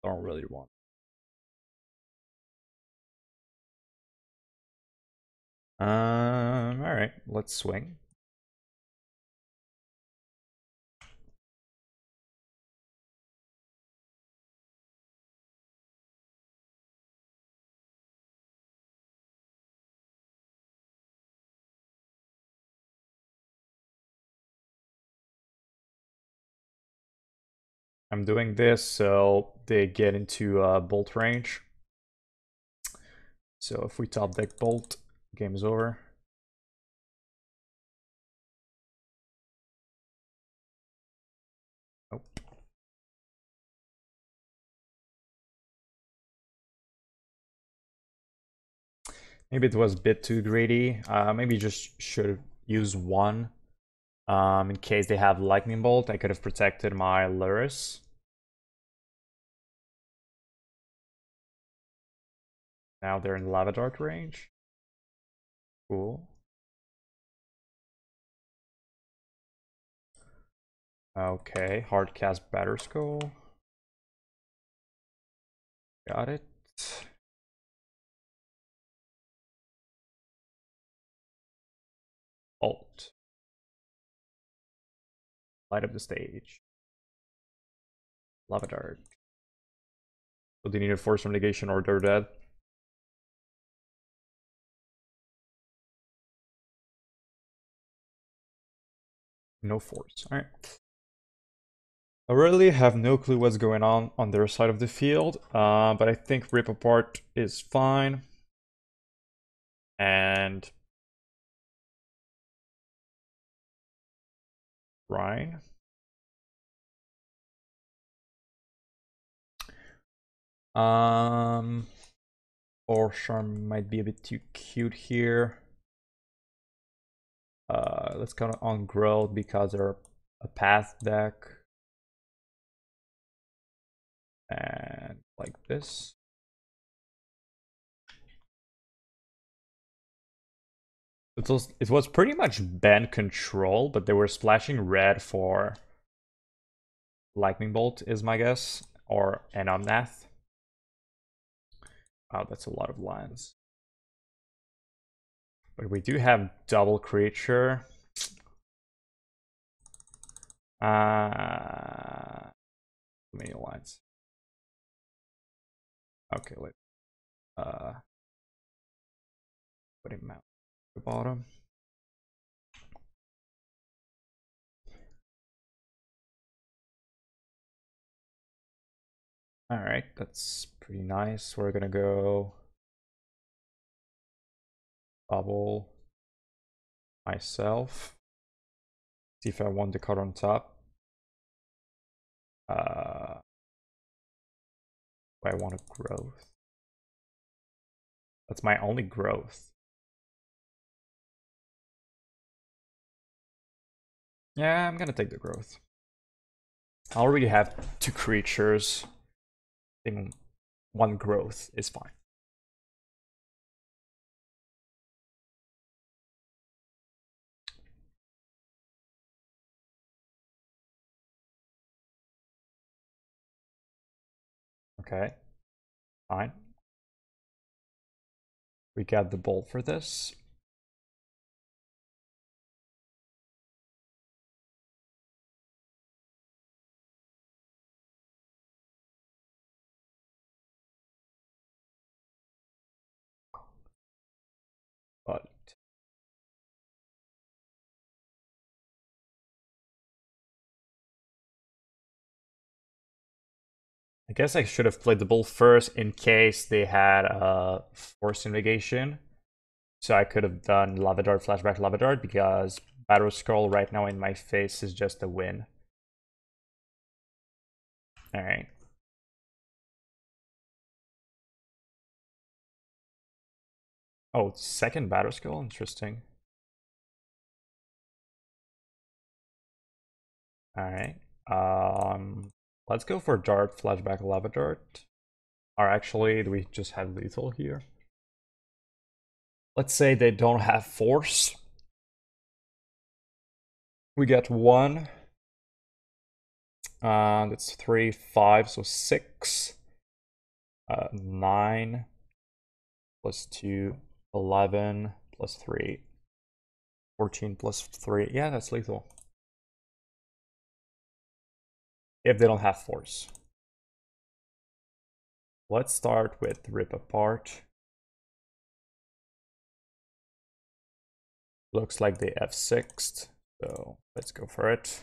Don't really want. All right, let's swing. I'm doing this so they get into bolt range. So if we top deck bolt, game is over. Nope. Maybe it was a bit too greedy. Maybe just should use one. In case they have lightning bolt, I could have protected my Lurrus. Now they're in lava dart range. Cool. Okay, hard cast Batterskull. Got it. Alt. Light up the stage. Lava dart. So they need a force from negation or they're dead. No force. Alright. I really have no clue what's going on their side of the field, but I think Rip Apart is fine. And Rhine. Boros Charm might be a bit too cute here. Let's count on Growth because they're a path deck. And like this. It was pretty much band control, but they were splashing red for Lightning Bolt is my guess, or an Omnath. Wow, that's a lot of lands. But we do have double creature. Too many lines. Okay, let's put him out at the bottom. Alright, that's pretty nice. We're gonna go Bauble myself. See if I want the card on top. I want a Growth. That's my only Growth. Yeah, I'm gonna take the Growth. I already have 2 creatures. I think 1 Growth is fine. Okay, fine. We got the bolt for this. But I guess I should have played the bull first in case they had a force negation. So I could have done Lava Dart, Flashback Lava Dart, because Batterskull right now in my face is just a win. Alright. Oh, second Batterskull? Interesting. Alright. Let's go for Dart, Flashback Lava Dart. Or actually, do we just have lethal here? Let's say they don't have force. We get 1. That's 3, 5, so 6. 9 plus 2, 11 plus 3, 14 plus 3. Yeah, that's lethal. If they don't have force. Let's start with Rip Apart. Looks like they F6'd, so let's go for it.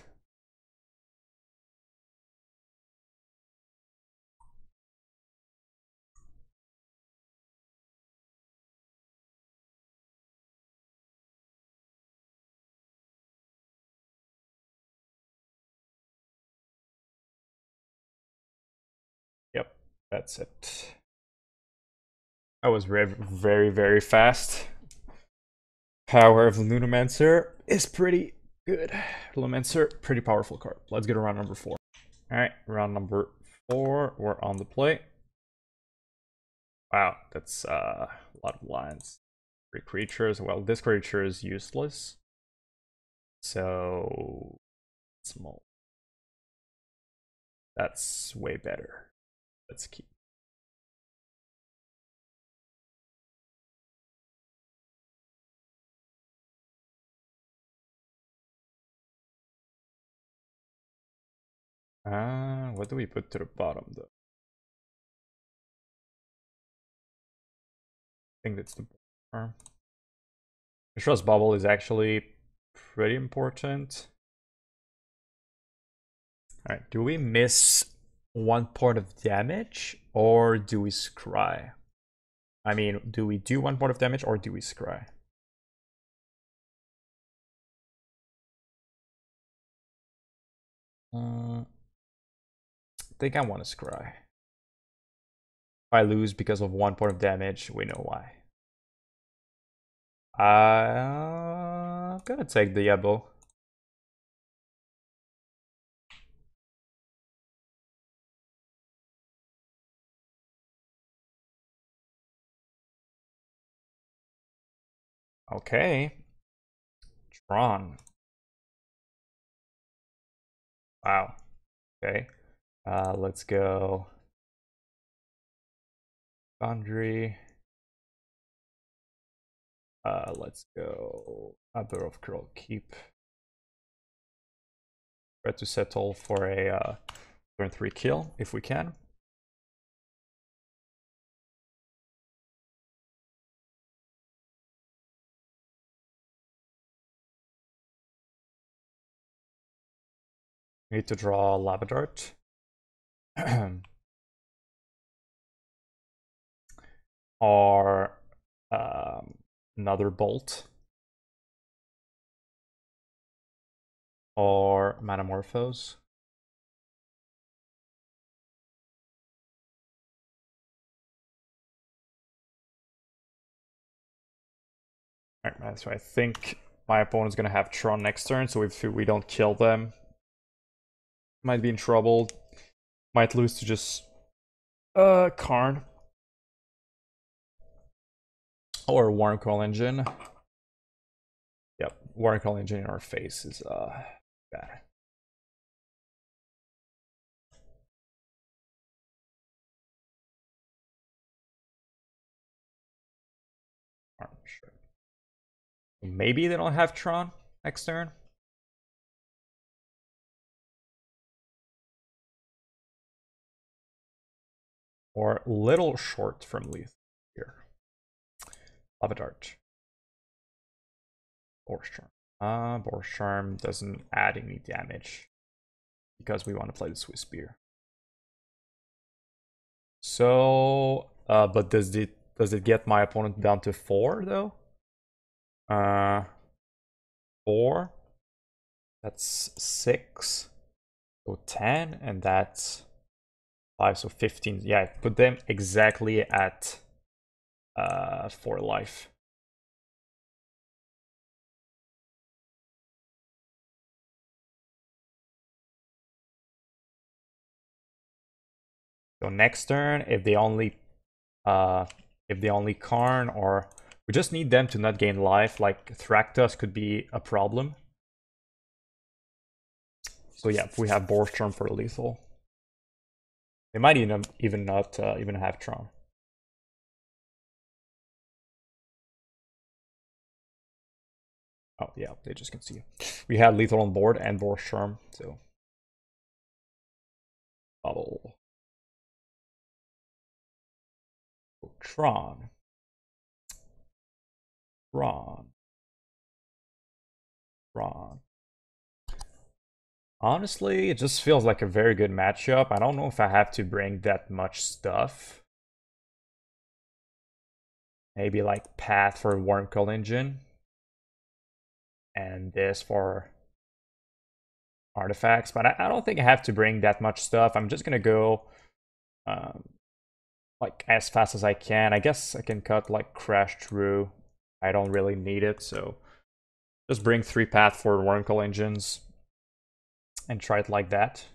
Yep, that's it. That was very, very fast. Power of Lumimancer is pretty good. Lumimancer, pretty powerful card. Let's get to round number 4. Alright, round number 4, we're on the play. Wow, that's a lot of lines. 3 creatures. Well, this creature is useless. So, small. That's way better. Let's keep. What do we put to the bottom though? I think that's the arm. Mishra's Bauble is actually pretty important. Alright, do we miss 1 point of damage or do we scry? I mean, do we do 1 point of damage or do we scry? I think I want to scry. If I lose because of 1 point of damage, we know why. I'm gonna take the Abbot. Okay. Tron. Wow. Okay. Let's go. Foundry. Let's go. Abbot of Keral Keep. Try to settle for a turn 3 kill if we can. We need to draw Lava Dart. Or another Bolt. Or Manamorphose. Alright, so I think my opponent's gonna have Tron next turn, so if we don't kill them, might be in trouble. Might lose to just Karn. Or Warncall Engine. Yep, Warncall Engine in our face is bad. Sure. Maybe they don't have Tron next turn. Or little short from lethal here. Lava Dart. Boros Charm. Boros Charm doesn't add any damage because we want to play the Swiftspear. So, but does it get my opponent down to 4 though? 4. That's 6. So 10, and that's 5, so 15. Yeah, put them exactly at 4 life. So next turn, if they only Karn, or we just need them to not gain life, like Thractus could be a problem. So yeah, if we have Boros Charm for lethal, They might even not even have Charm. Oh yeah, they just can see. We had lethal on board and Boros Charm, so Bauble. Tron. Honestly, it just feels like a very good matchup. I don't know if I have to bring that much stuff. Maybe like Path for Wormcoil Engine. And this for artifacts. But I don't think I have to bring that much stuff. I'm just gonna go like as fast as I can. I guess I can cut like Crash Through. I don't really need it, so just bring 3 Path for Wormcoil Engines and try it like that.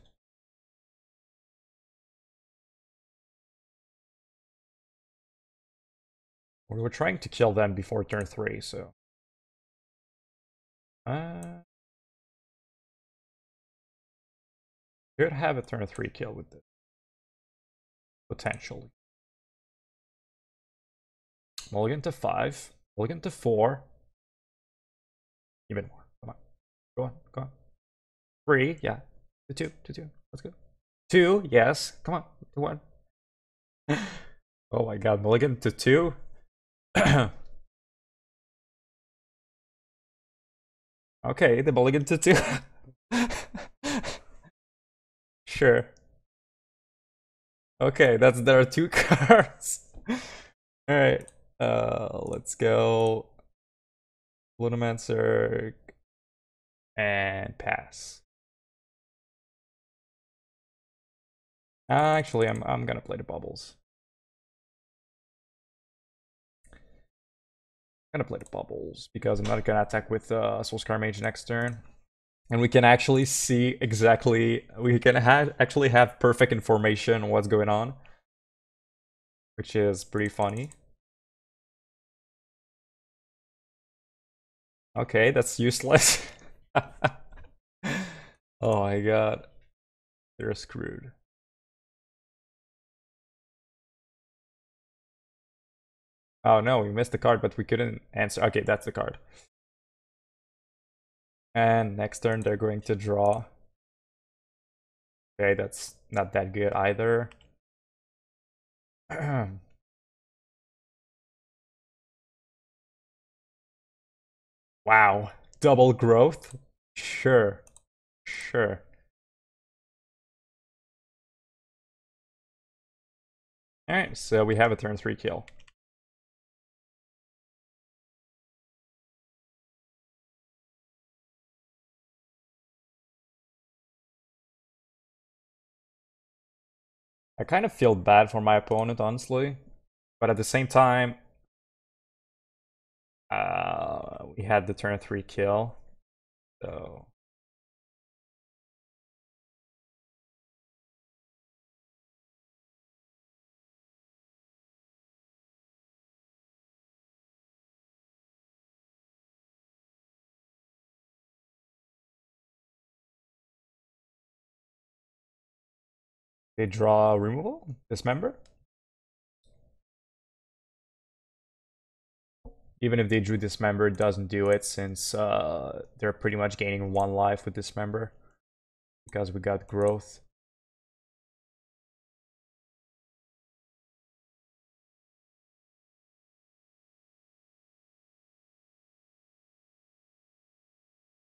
We were trying to kill them before turn 3, so could have a turn 3 kill with this. Potentially. Mulligan to 5. Mulligan to 4. Even more. Come on. Go on. Go on. 3. Yeah. To 2. To 2. Let's go. 2. Yes. Come on. To 1. Oh my god. Mulligan to 2. Okay. The mulligan to 2. Sure. Okay. There are 2 cards. Alright. Let's go. Lumimancer and pass. Actually, I'm gonna play the bubbles. I'm gonna play the bubbles because I'm not gonna attack with Soul-Scar Mage next turn, and we can actually see exactly. We can actually have perfect information on what's going on, which is pretty funny. Okay, that's useless. Oh my god. They're screwed. Oh no, we missed the card, but we couldn't answer. Okay, that's the card. And next turn they're going to draw. Okay, that's not that good either. Wow, double growth? Sure, sure. Alright, so we have a turn 3 kill. I kind of feel bad for my opponent, honestly. But at the same time, we had the turn 3 kill. So they draw removal? Dismember? Even if they drew Dismember, it doesn't do it since they're pretty much gaining 1 life with Dismember. Because we got growth.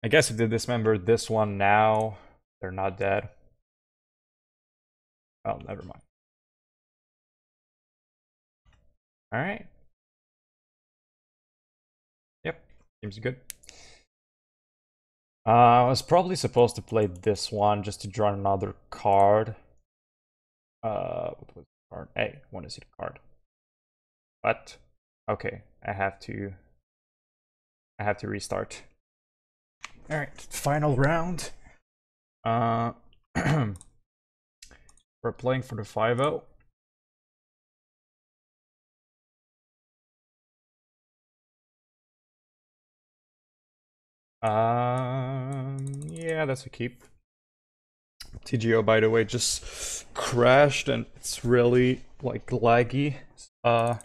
I guess if they dismember this one now, they're not dead. Oh, never mind. Alright. Yep, seems good. I was probably supposed to play this one just to draw another card. What was the card? Hey, I want to see the card. What? Okay, I have to restart. Alright, final round. We're playing for the 5-0. Yeah, that's a keep. TGO, by the way, just crashed and it's really like laggy. I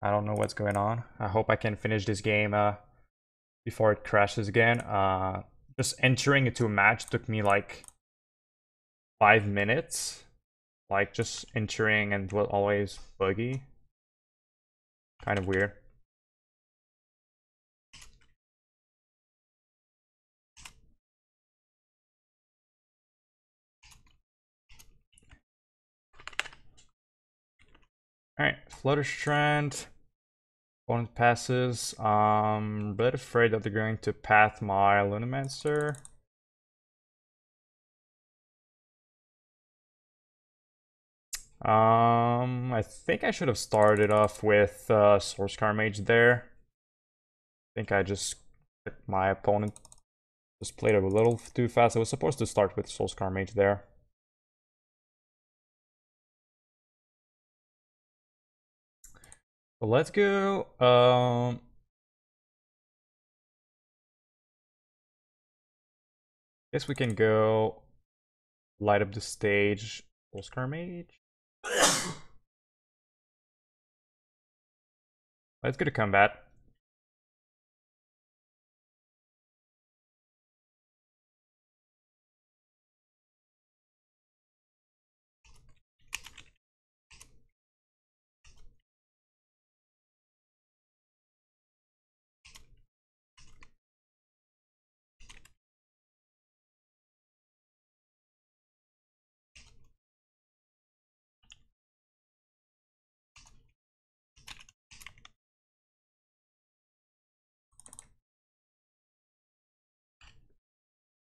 don't know what's going on. I hope I can finish this game before it crashes again. Just entering into a match took me like 5 minutes. Like just entering and it was always buggy. Kind of weird. Alright, Flutter Strand. Opponent passes. A bit afraid that they're going to path my Lumimancer. I think I should have started off with Soul-Scar Mage there. I think my opponent just played a little too fast. I was supposed to start with Soul-Scar Mage there. So let's go. Guess we can go light up the stage. Soul-Scar Mage. Let's go to combat.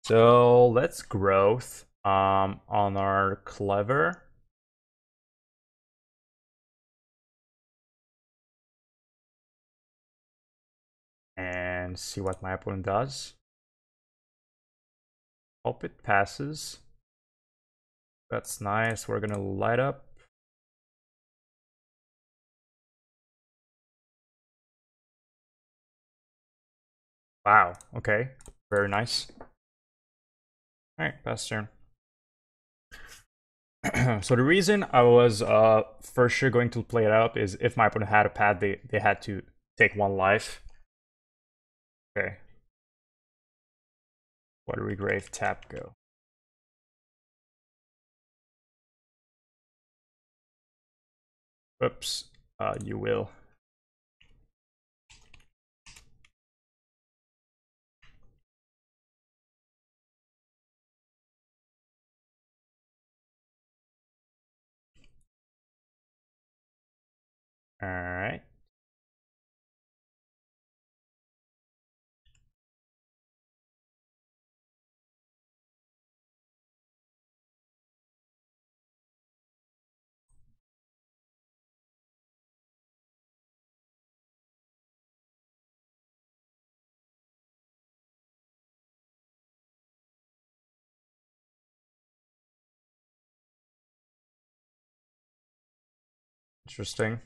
So let's growth on our Clever. And see what my opponent does. Hope it passes. That's nice. We're gonna light up. Wow, okay. Very nice. Alright, pass turn. So the reason I was for sure going to play it up is if my opponent had a pad, they had to take 1 life. Okay. Watery Grave, tap, go. Oops, you will. Alright. Interesting.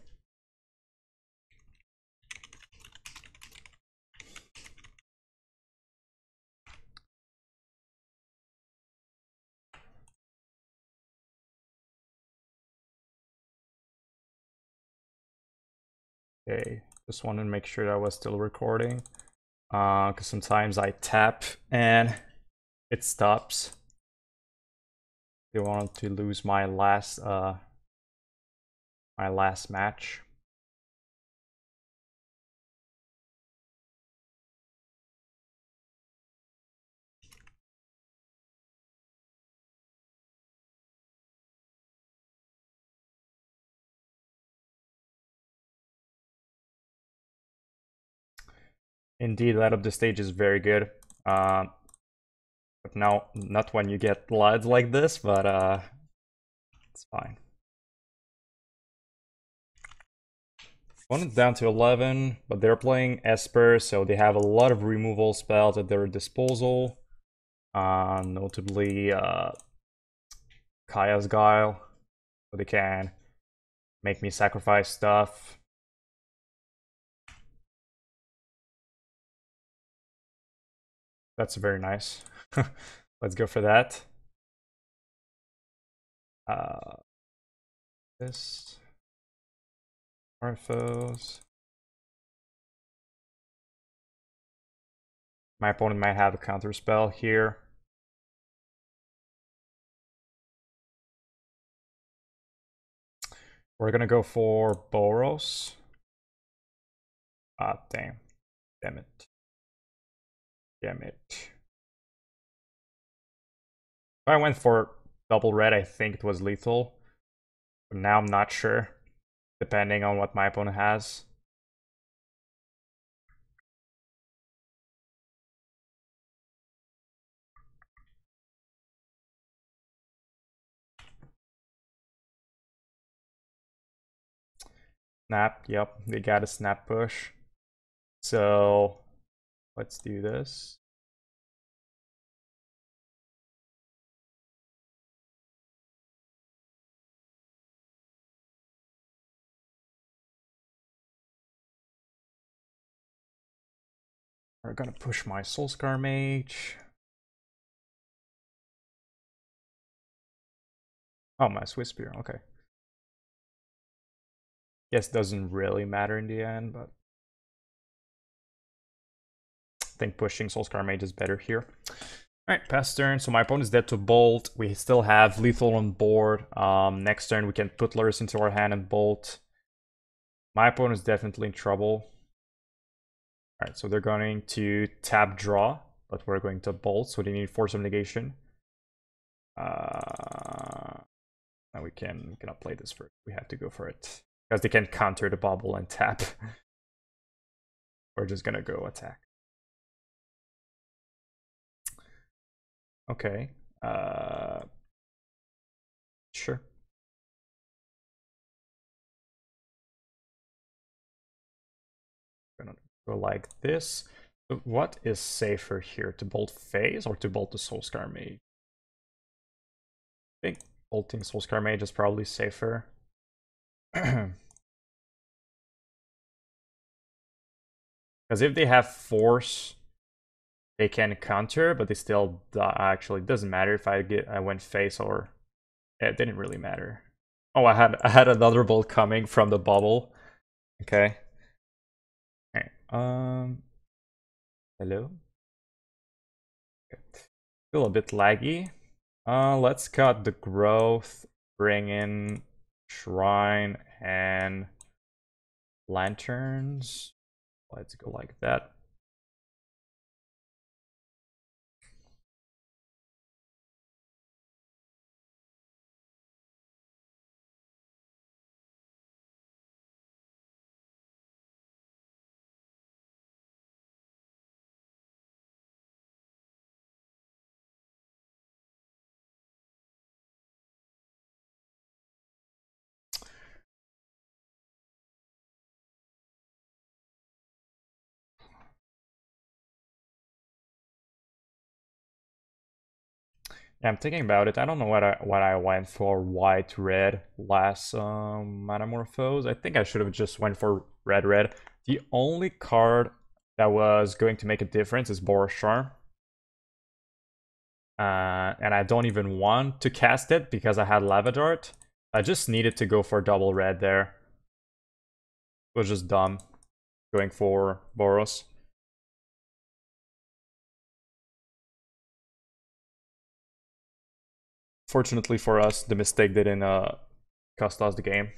Okay, just wanted to make sure that I was still recording. Because sometimes I tap and it stops. They wanted to lose my last match. Indeed, light up the stage is very good. But now, not when you get LUDs like this, but it's fine. Opponent down to 11, but they're playing Esper, so they have a lot of removal spells at their disposal. Notably Kaya's Guile, so they can make me sacrifice stuff. That's very nice. Let's go for that. Uh, this Manamorphose. My opponent might have a counter spell here. We're gonna go for Boros. Ah, damn. Damn it. Damn it. If I went for double red, I think it was lethal. But now I'm not sure, depending on what my opponent has. Snap, yep, they got a snap push. So let's do this. We're gonna push my Soul-Scar Mage. Oh, my Swiftspear, okay. Guess doesn't really matter in the end, but I think pushing Soul-Scar Mage is better here. Alright, pass turn. So my opponent's dead to Bolt. We still have lethal on board. Next turn we can put Lurrus into our hand and Bolt. My opponent's definitely in trouble. Alright, so they're going to tap draw, but we're going to Bolt, so they need Force of Negation. Now we cannot play this first. We have to go for it. Because they can counter the Bauble and tap. We're just gonna go attack. Okay. Sure. Gonna go like this. So what is safer here? To bolt phase or to bolt the Soul-Scar Mage? I think bolting Soul-Scar Mage is probably safer. Because if they have force, they can counter, but they still actually doesn't matter if I went face or it didn't really matter. Oh, I had another bolt coming from the Bauble. Okay. Okay. Hello. Okay. Still a bit laggy. Let's cut the growth, bring in shrine and lanterns. Let's go like that. Yeah, I'm thinking about it. I don't know what I went for white red last Manamorphose. I think I should have just went for red red. The only card that was going to make a difference is Boros Charm. And I don't even want to cast it because I had Lava Dart. I just needed to go for double red there. It was just dumb going for Boros. Fortunately for us, the mistake didn't cost us the game.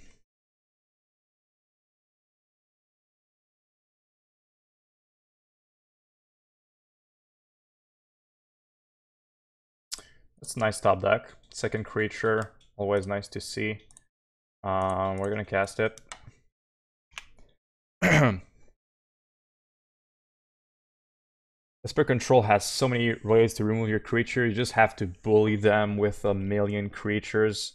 That's a nice top deck. Second creature, always nice to see. We're gonna cast it. Esper Control has so many ways to remove your creature. You just have to bully them with a million creatures.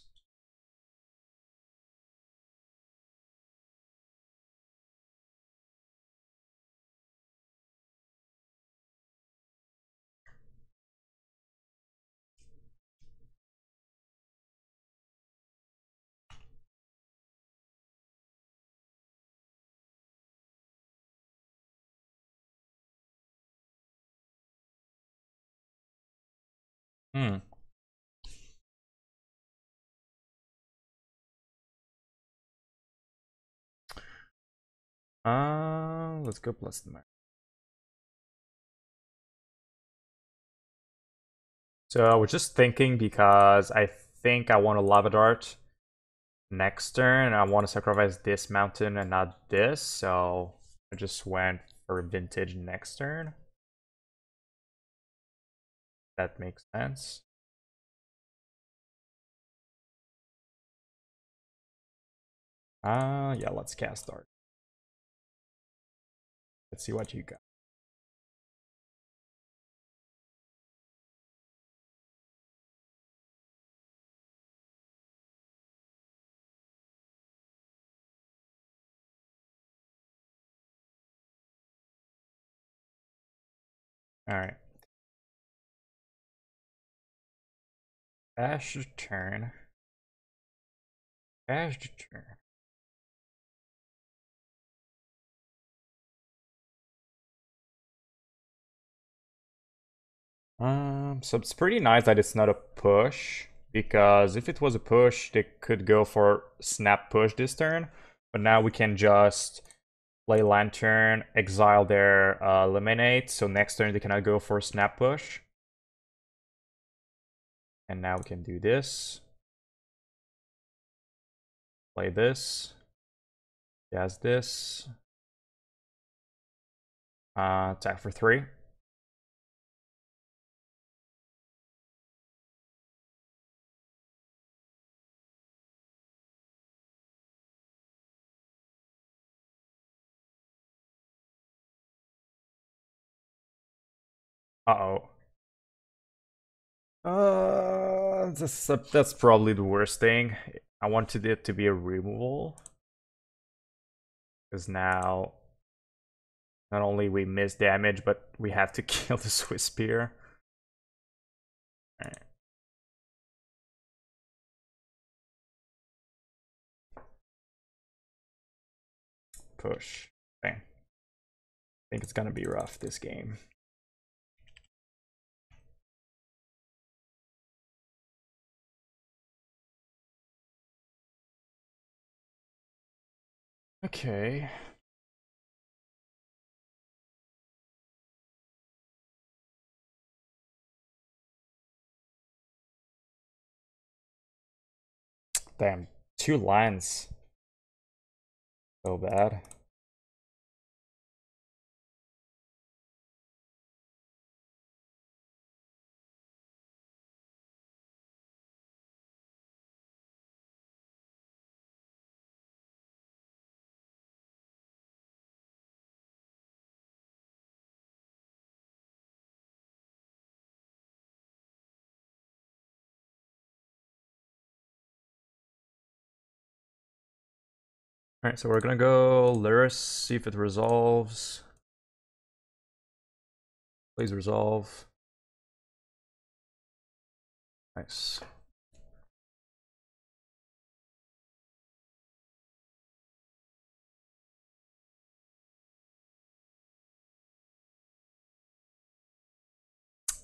Hmm. Let's go Bloodstained Mire. So I was just thinking because I think I want a Lava Dart next turn. I want to sacrifice this mountain and not this, so I just went for Vintage next turn. That makes sense. Yeah, let's cast Dart. Let's see what you got. Alright. Dash the turn. Dash the turn. So it's pretty nice that it's not a push, because if it was a push, they could go for snap push this turn, but now we can just play Lantern, exile their eliminate, so next turn they cannot go for snap push. And now we can do this. Play this. Yes, this. Attack for 3. Uh-oh. That's probably the worst thing. I wanted it to be a removal. Because now, not only we miss damage, but we have to kill the Swiftspear. Alright. Push. Okay. I think it's gonna be rough this game. Okay. Damn, 2 lands. So bad. Alright, so we're gonna go Lurrus, see if it resolves. Please resolve. Nice.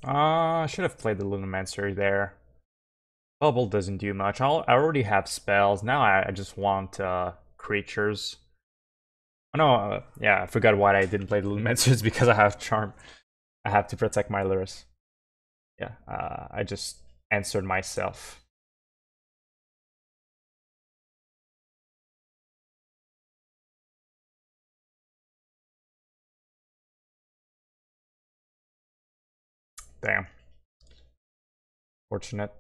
I should have played the Lumimancer there. Bauble doesn't do much. I already have spells. Now I just want creatures. Oh no, yeah, I forgot why I didn't play the Lumimancer. It's because I have Charm. I have to protect my Lurrus. Yeah, I just answered myself. Damn. Fortunate.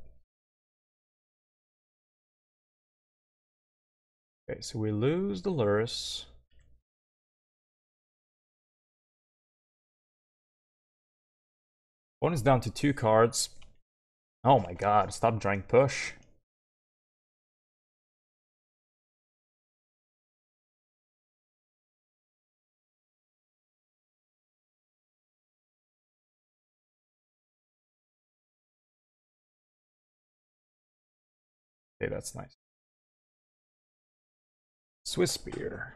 Okay, so we lose the Lurrus. One is down to 2 cards. Oh my god, stop drawing push. Okay, that's nice. Swiftspear.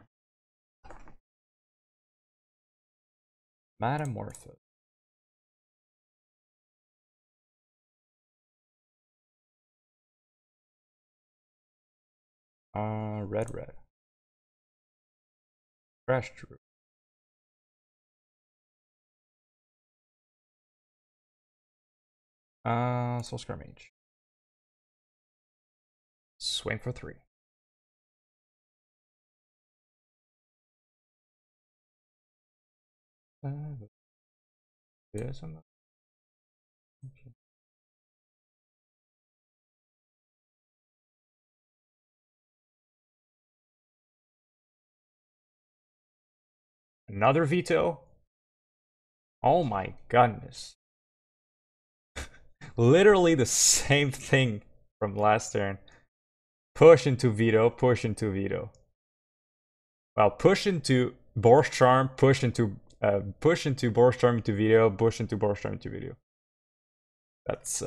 Manamorphose. Red. Crash Druid. Soul-Scar Mage. Swing for 3. This and that. Okay. Another veto? Oh my goodness. Literally the same thing from last turn. Push into veto, push into veto. Well, push into Boros Charm, push into Boros Charm into veto, push into Boros Charm into veto. That's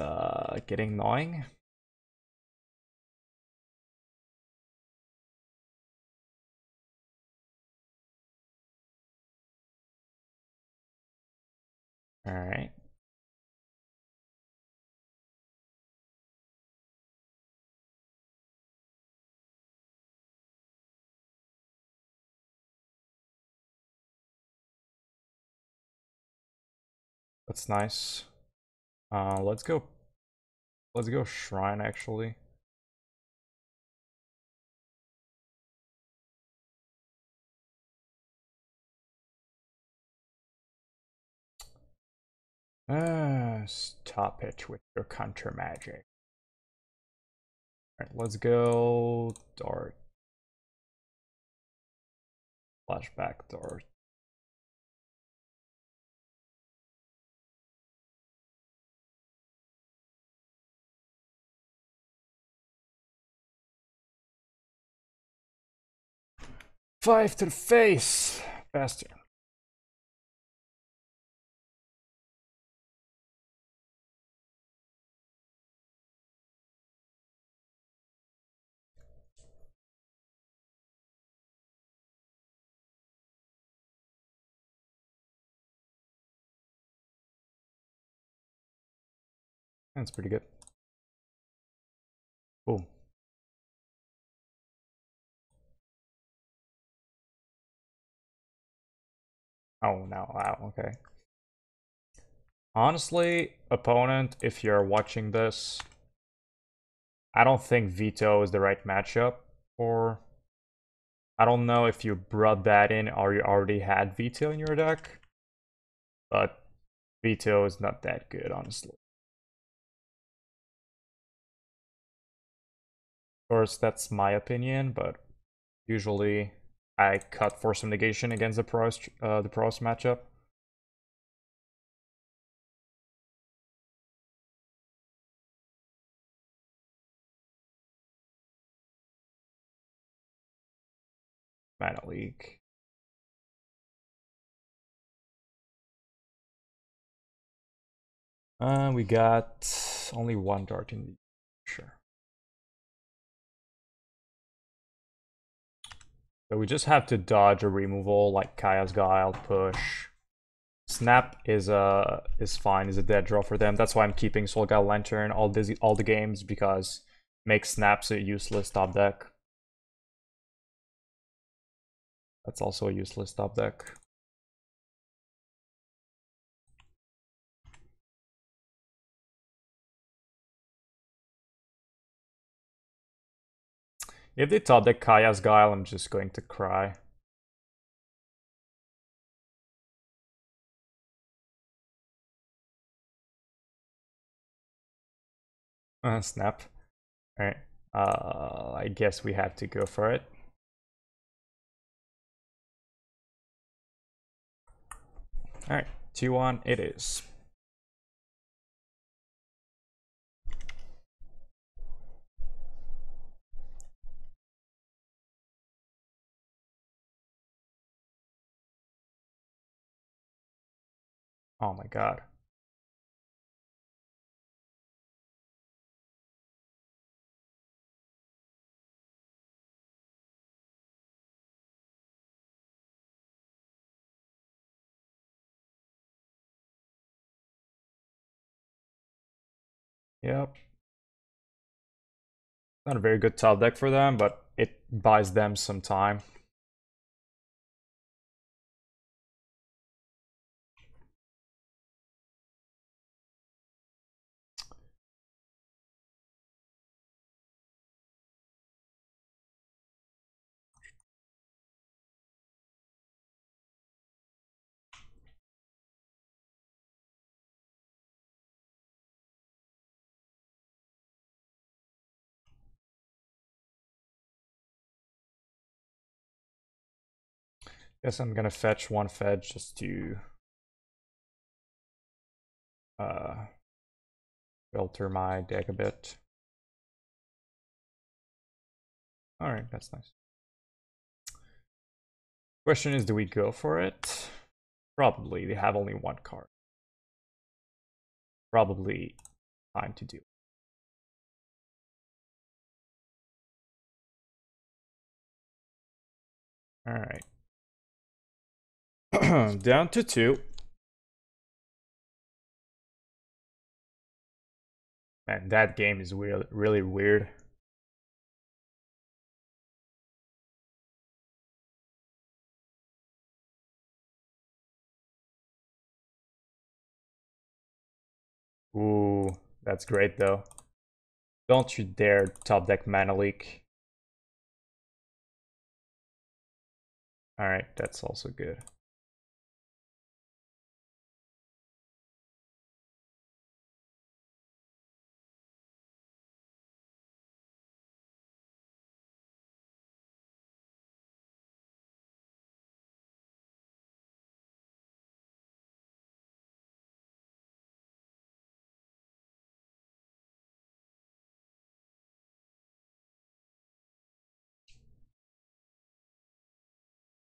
getting annoying. All right. That's nice. Let's go Shrine actually. Stop it with your counter magic. Alright, let's go Dart. Flashback Dart. Five to the face, bastard. That's pretty good. Boom. Oh no, wow, okay. Honestly, opponent, if you're watching this, I don't think veto is the right matchup for... I don't know if you brought that in or you already had veto in your deck, but veto is not that good, honestly. Of course, that's my opinion, but usually I cut for some negation against the Prowess matchup. Mana leak. We got only one dart in the... Sure. So we just have to dodge a removal like Kaya's Guile, push. Snap is fine, is a dead draw for them. That's why I'm keeping Soul-Guile Lantern all the games, because make Snaps a useless top deck. That's also a useless top deck. If they top deck Kaya's Guile, I'm just going to cry. Snap. Alright. I guess we have to go for it. Alright, 2-1 it is. Oh my god. Yep. Not a very good top deck for them, but it buys them some time. Guess I'm gonna fetch one fetch just to filter my deck a bit. Alright, that's nice. Question is, do we go for it? Probably. They have only one card. Probably time to do it. Alright. Down to 2. Man, that game is really weird. Ooh, that's great though. Don't you dare top deck Mana Leak. Alright, that's also good.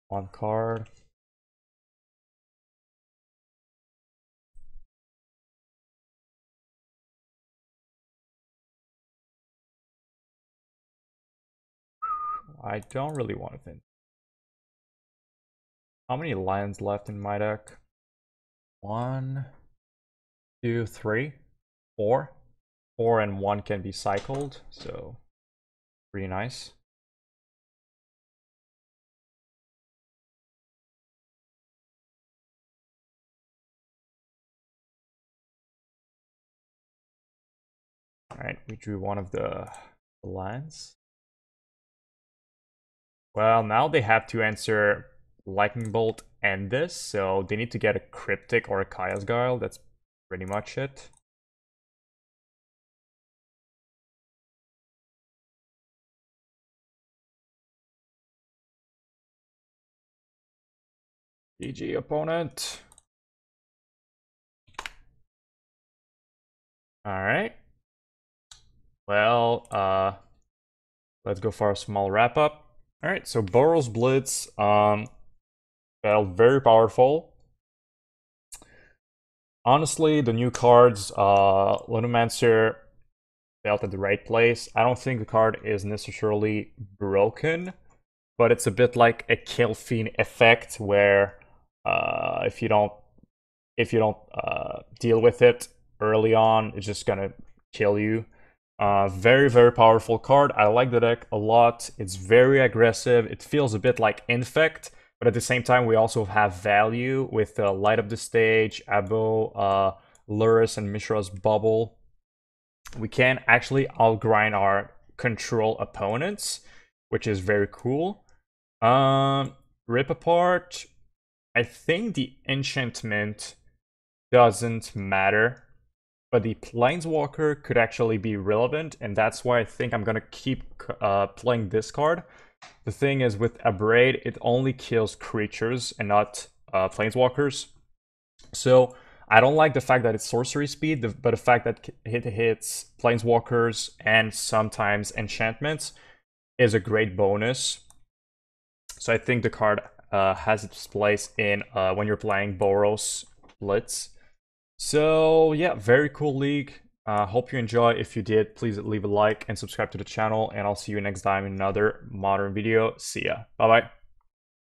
One card. I don't really want to think. How many lions left in my deck? 1, 2, 3, 4. 4 and 1 can be cycled, so pretty nice. Alright, we drew one of the lions. Well, now they have to answer Lightning Bolt and this, so they need to get a Cryptic or a Kaya's Guile. That's pretty much it. GG, opponent. Alright. Well, let's go for a small wrap-up. Alright, so Boros Blitz felt very powerful. Honestly, the new cards, Lumimancer felt at the right place. I don't think the card is necessarily broken, but it's a bit like a Kill Fiend effect where if you don't deal with it early on, it's just gonna kill you. Very, very powerful card. I like the deck a lot. It's very aggressive. It feels a bit like Infect, but at the same time, we also have value with Light Up the Stage, Abbot, Lurrus, and Mishra's Bauble. We can actually outgrind our control opponents, which is very cool. Rip Apart. I think the enchantment doesn't matter, but the Planeswalker could actually be relevant, and that's why I think I'm gonna keep playing this card. The thing is, with Abrade, it only kills creatures and not Planeswalkers. So I don't like the fact that it's sorcery speed, but the fact that it hits Planeswalkers and sometimes enchantments is a great bonus. So I think the card has its place in when you're playing Boros Blitz. So yeah, very cool league. Hope you enjoy. If you did, please leave a like and subscribe to the channel, and I'll see you next time in another modern video. See ya. Bye bye.